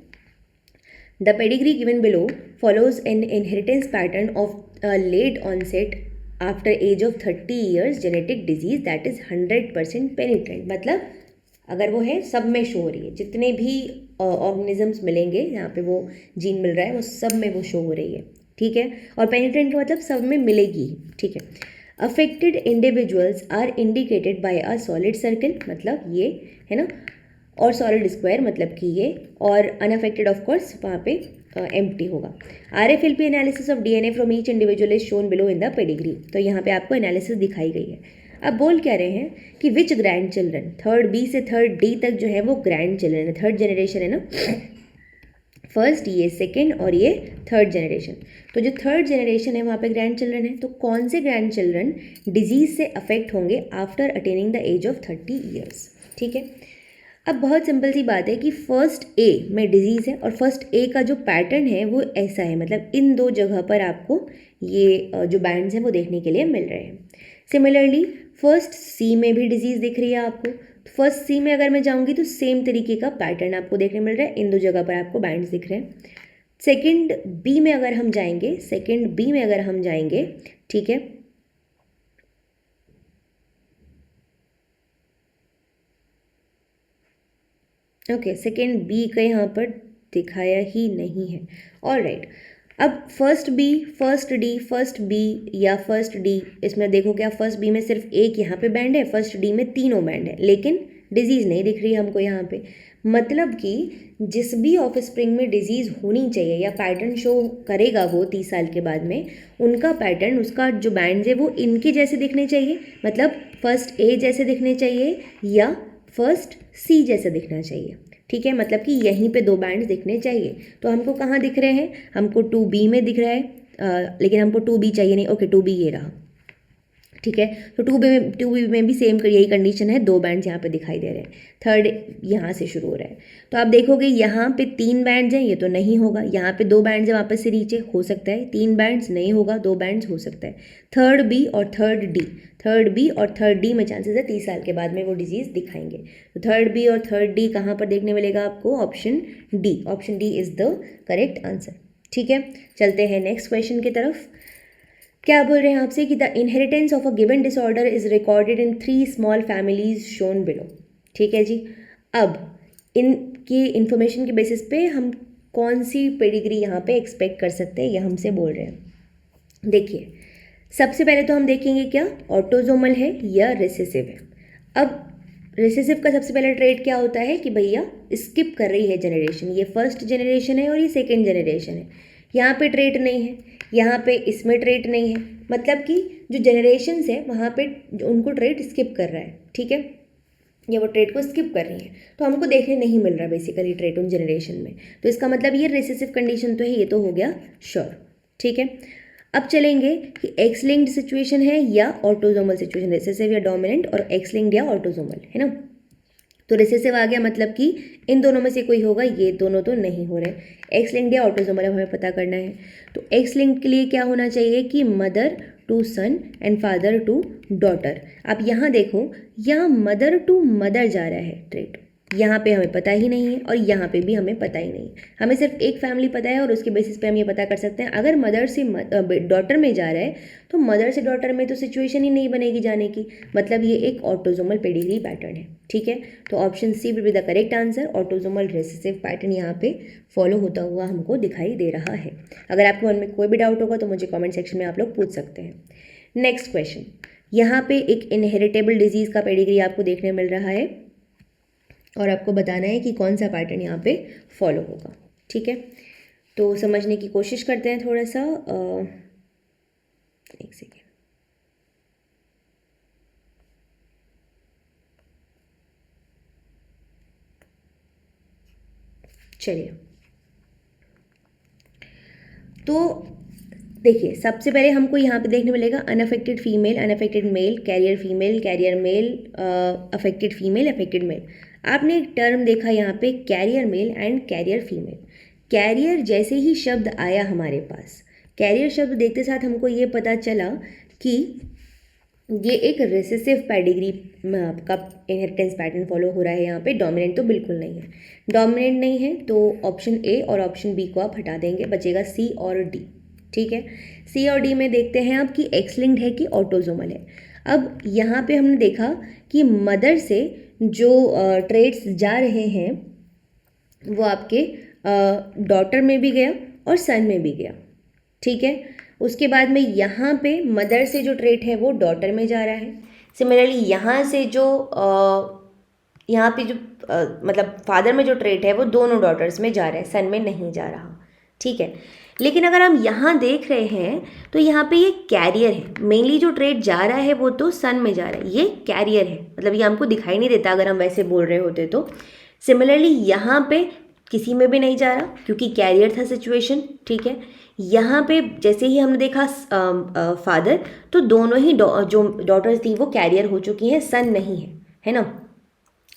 Speaker 2: The pedigree given below follows an inheritance pattern of a late onset after age of 30 years genetic disease that is 100% penetrant, मतलब अगर वो है सब में शो हो रही है, जितने भी ऑर्गेनिजम्स मिलेंगे यहाँ पे वो जीन मिल रहा है वो सब में वो शो हो रही है, ठीक है। और पेनिट्रेंट का मतलब सब में मिलेगी, ठीक है। Affected individuals are indicated by a solid circle, मतलब ये है ना, और सॉलिड स्क्वायर मतलब कि ये, और अनअफेक्टेड ऑफ कोर्स वहाँ पे एम्प्टी होगा। RFLP analysis of DNA from each individual is shown below in the pedigree, तो यहाँ पे आपको एनालिसिस दिखाई गई है। अब बोल क्या रहे हैं कि विच ग्रैंड चिल्ड्रन, थर्ड बी से थर्ड डी तक जो है वो ग्रैंड चिल्ड्रन है, थर्ड जनरेशन है ना, फर्स्ट ये सेकेंड और ये थर्ड जनरेशन, तो जो थर्ड जनरेशन है वहाँ पे ग्रैंड चिल्ड्रन है, तो कौन से ग्रैंड चिल्ड्रन डिजीज से अफेक्ट होंगे after attaining the age of 30 years, ठीक है। अब बहुत सिंपल सी बात है कि फर्स्ट ए में डिजीज़ है और फर्स्ट ए का जो पैटर्न है वो ऐसा है, मतलब इन दो जगह पर आपको ये जो बैंड्स हैं वो देखने के लिए मिल रहे हैं। सिमिलरली फर्स्ट सी में भी डिजीज़ दिख रही है आपको, फर्स्ट सी में अगर मैं जाऊंगी तो सेम तरीके का पैटर्न आपको देखने मिल रहा है, इन दो जगह पर आपको बैंड्स दिख रहे हैं। सेकेंड बी में अगर हम जाएंगे, सेकेंड बी में अगर हम जाएंगे, ठीक है, ओके, सेकेंड बी का यहाँ पर दिखाया ही नहीं है, ऑल राइट। अब first B, first D, first B या फर्स्ट डी, इसमें देखो क्या फर्स्ट बी में सिर्फ एक यहाँ पे बैंड है, फर्स्ट डी में तीनों बैंड है, लेकिन डिजीज़ नहीं दिख रही है हमको यहाँ पे, मतलब कि जिस भी ऑफस्प्रिंग में डिजीज़ होनी चाहिए या पैटर्न शो करेगा वो 30 साल के बाद में, उनका पैटर्न, उसका जो बैंड है वो इनके जैसे दिखने चाहिए, मतलब फर्स्ट ए जैसे दिखने चाहिए या फर्स्ट सी जैसे दिखना चाहिए, ठीक है, मतलब कि यहीं पे दो बैंड्स दिखने चाहिए। तो हमको कहाँ दिख रहे हैं, हमको 2B में दिख रहा है, लेकिन हमको 2B चाहिए नहीं, ओके 2B ये रहा, ठीक है। तो 2B में भी सेम यही कंडीशन है, दो बैंड्स यहाँ पे दिखाई दे रहे हैं, थर्ड यहाँ से शुरू हो रहा है। तो आप देखोगे यहाँ पे 3 बैंड्स हैं, ये तो नहीं होगा, यहाँ पे 2 बैंड्स हैं वापस से नीचे, हो सकता है 3 बैंड्स नहीं होगा, 2 बैंड्स हो सकता है। थर्ड बी और थर्ड डी, थर्ड बी और थर्ड डी में चांसेस है 30 साल के बाद में वो डिजीज़ दिखाएंगे। तो थर्ड बी और थर्ड डी कहाँ पर देखने मिलेगा आपको, option D, option D is the correct answer, ठीक है। चलते हैं नेक्स्ट क्वेश्चन की तरफ। क्या बोल रहे हैं आपसे कि the inheritance of a given disorder is recorded in 3 small families shown below, ठीक है जी। अब इनकी इन्फॉर्मेशन के बेसिस पे हम कौन सी पेडिग्री यहाँ पे एक्सपेक्ट कर सकते हैं, ये हमसे बोल रहे हैं। देखिए सबसे पहले तो हम देखेंगे क्या ऑटोजोमल है या रिसेसिव है। अब रिसेसिव का सबसे पहला ट्रेट क्या होता है कि भैया स्किप कर रही है जनरेशन, ये फर्स्ट जनरेशन है और ये सेकेंड जनरेशन है, यहाँ पे ट्रेट नहीं है, यहाँ पे इसमें ट्रेट नहीं है, मतलब कि जो जनरेशन्स है वहाँ पे उनको ट्रेट स्किप कर रहा है, ठीक है, या वो ट्रेट को स्किप कर रही है, तो हमको देखने नहीं मिल रहा बेसिकली ट्रेट उन जनरेशन में, तो इसका मतलब ये रिसेसिव कंडीशन तो है, ये तो हो गया श्योर, ठीक है। अब चलेंगे कि एक्स लिंक्ड सिचुएशन है या ऑटोजोमल सिचुएशन, रिसेसिव या डोमिनेंट और एक्स लिंक्ड या ऑटोजोमल, है ना। तो रिसेसिव आ गया, मतलब कि इन दोनों में से कोई होगा, ये दोनों तो नहीं हो रहे, एक्स लिंक्ड या ऑटोजोमल अब हमें पता करना है। तो एक्स लिंक्ड के लिए क्या होना चाहिए कि mother to son and father to daughter. आप यहाँ देखो, यहाँ मदर टू मदर जा रहा है ट्रेट, यहाँ पे हमें पता ही नहीं है और यहाँ पे भी हमें पता ही नहीं है, हमें सिर्फ एक फैमिली पता है और उसके बेसिस पे हम ये पता कर सकते हैं अगर मदर से डॉटर में जा रहा है तो मदर से डॉटर में तो सिचुएशन ही नहीं बनेगी जाने की, मतलब ये एक ऑटोजोमल पेडिग्री पैटर्न है, ठीक है। तो option C will be the correct answer, autosomal recessive pattern यहाँ पे फॉलो होता हुआ हमको दिखाई दे रहा है। अगर आपके मन में कोई भी डाउट होगा तो मुझे कॉमेंट सेक्शन में आप लोग पूछ सकते हैं। नेक्स्ट क्वेश्चन, यहाँ पे एक इनहेरिटेबल डिजीज़ का पेडिग्री आपको देखने मिल रहा है और आपको बताना है कि कौन सा पैटर्न यहाँ पे फॉलो होगा, ठीक है। तो समझने की कोशिश करते हैं थोड़ा सा, एक सेकेंड, चलिए। तो देखिए सबसे पहले हमको यहाँ पे देखने मिलेगा unaffected female, unaffected male, carrier female, carrier male, affected female, affected male. आपने एक टर्म देखा यहाँ पे carrier male and carrier female. Carrier जैसे ही शब्द आया हमारे पास, कैरियर शब्द देखते साथ हमको ये पता चला कि ये एक रिसेसिव पेडिग्री का इनहेरिटेंस पैटर्न फॉलो हो रहा है यहाँ पे, डोमिनेंट तो बिल्कुल नहीं है। डोमिनेंट नहीं है तो ऑप्शन ए और ऑप्शन बी को आप हटा देंगे, बचेगा सी और डी, ठीक है। सी और डी में देखते हैं आप कि एक्स लिंक्ड है कि ऑटोजोमल है। अब यहाँ पे हमने देखा कि मदर से जो ट्रेट्स जा रहे हैं वो आपके डॉटर में भी गया और सन में भी गया, ठीक है। उसके बाद में यहाँ पे मदर से जो ट्रेट है वो डॉटर में जा रहा है। सिमिलरली यहाँ से जो यहाँ पे जो मतलब फादर में जो ट्रेट है वो दोनों डॉटर्स में जा रहा है, सन में नहीं जा रहा, ठीक है। लेकिन अगर हम यहाँ देख रहे हैं तो यहाँ पे ये कैरियर है, मेनली जो ट्रेट जा रहा है वो तो सन में जा रहा है, ये कैरियर है, मतलब ये हमको दिखाई नहीं देता अगर हम वैसे बोल रहे होते तो। सिमिलरली यहाँ पे किसी में भी नहीं जा रहा क्योंकि कैरियर था सिचुएशन, ठीक है। यहाँ पे जैसे ही हमने देखा फादर, तो दोनों ही जो डॉटर्स थी वो कैरियर हो चुकी हैं, सन नहीं है ना।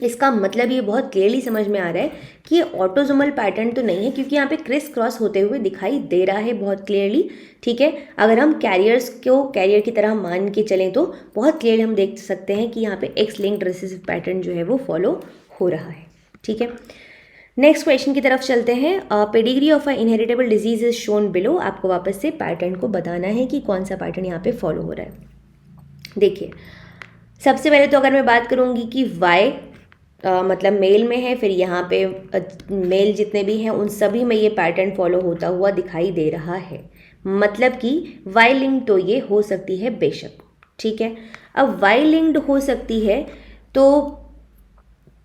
Speaker 2: इसका मतलब ये बहुत क्लियरली समझ में आ रहा है कि ये ऑटोजोमल पैटर्न तो नहीं है, क्योंकि यहाँ पे क्रिस क्रॉस होते हुए दिखाई दे रहा है बहुत क्लियरली, ठीक है। अगर हम कैरियर्स को कैरियर की तरह मान के चलें तो बहुत क्लियरली हम देख सकते हैं कि यहाँ पे एक्स लिंक्ड रिसेसिव पैटर्न जो है वो फॉलो हो रहा है, ठीक है। नेक्स्ट क्वेश्चन की तरफ चलते हैं। Pedigree of a inheritable disease is shown below. आपको वापस से पैटर्न को बताना है कि कौन सा पैटर्न यहाँ पे फॉलो हो रहा है। देखिए, सबसे पहले तो अगर मैं बात करूँगी कि वाई मतलब मेल में है, फिर यहाँ पे मेल जितने भी हैं उन सभी में ये पैटर्न फॉलो होता हुआ दिखाई दे रहा है, मतलब कि वाई लिंक्ड तो ये हो सकती है बेशक, ठीक है। अब वाई लिंक्ड हो सकती है तो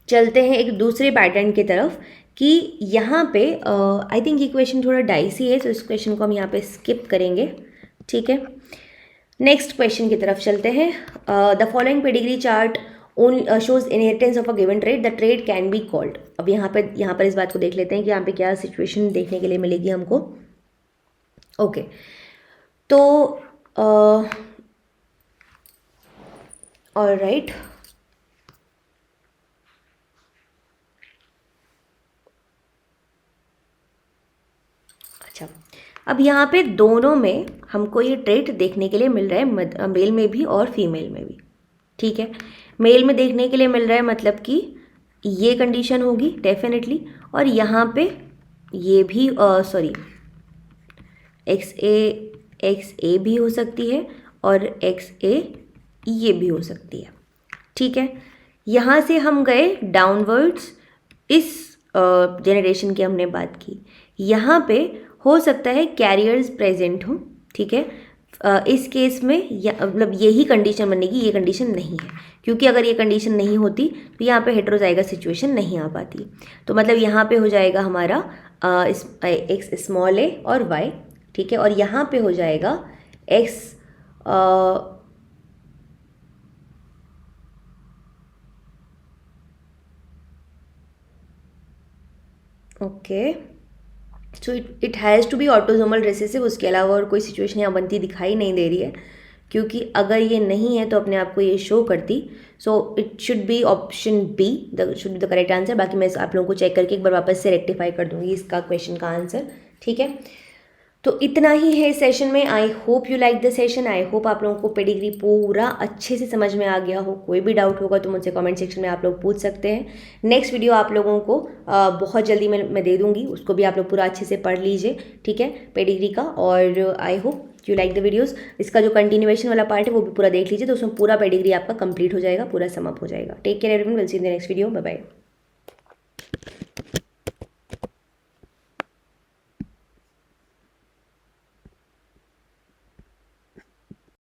Speaker 2: चलते हैं एक दूसरे पैटर्न की तरफ कि यहाँ पे आई थिंक ये क्वेश्चन थोड़ा डाइसी है, तो इस क्वेश्चन को हम यहाँ पे स्किप करेंगे, ठीक है। नेक्स्ट क्वेश्चन की तरफ चलते हैं। The following pedigree chart shows inheritance of a given trait, the trait can be called. अब यहाँ पर इस बात को देख लेते हैं कि यहाँ पे क्या सिचुएशन देखने के लिए मिलेगी हमको। ओके, तो ऑलराइट, अच्छा, अब यहाँ पे दोनों में हमको ये ट्रेट देखने के लिए मिल रहा है, मेल में भी और फीमेल में भी, ठीक है। मेल में देखने के लिए मिल रहा है मतलब कि ये कंडीशन होगी डेफिनेटली, और यहाँ पे ये भी सॉरी एक्स ए भी हो सकती है और एक्स ए ये भी हो सकती है, ठीक है। यहाँ से हम गए डाउनवर्ड्स, इस जनरेशन की हमने बात की, यहाँ पे हो सकता है कैरियर्स प्रेजेंट हो, ठीक है। इस केस में मतलब यही कंडीशन बनेगी, ये कंडीशन नहीं है, क्योंकि अगर ये कंडीशन नहीं होती तो यहाँ पे हेटेरोजाइगस सिचुएशन नहीं आ पाती। तो मतलब यहाँ पे हो जाएगा हमारा एक्स स्मॉल ए और वाई, ठीक है, और यहाँ पे हो जाएगा X okay, so it has to be autosomal recessive. उसके अलावा और कोई सिचुएशन यहाँ बनती दिखाई नहीं दे रही है, क्योंकि अगर ये नहीं है तो अपने आप को ये शो करती। So it should be option B should be the correct answer. बाकी मैं आप लोगों को चेक करके एक बार वापस से रेक्टिफाई कर दूंगी इसका क्वेश्चन का आंसर, ठीक है। तो इतना ही है इस सेशन में। आई hope you like the session. I hope आप लोगों को पेडिग्री पूरा अच्छे से समझ में आ गया हो। कोई भी डाउट होगा तो मुझसे कमेंट सेक्शन में आप लोग पूछ सकते हैं। नेक्स्ट वीडियो आप लोगों को बहुत जल्दी मैं दे दूंगी, उसको भी आप लोग पूरा अच्छे से पढ़ लीजिए, ठीक है, पेडिग्री का। और आई hope you like the videos. इसका जो कंटिन्यूएशन वाला पार्ट है वो भी पूरा देख लीजिए, तो उसमें पूरा पेडिग्री आपका कंप्लीट हो जाएगा, पूरा समअप हो जाएगा। Take care everyone, will see in the next video, bye bye.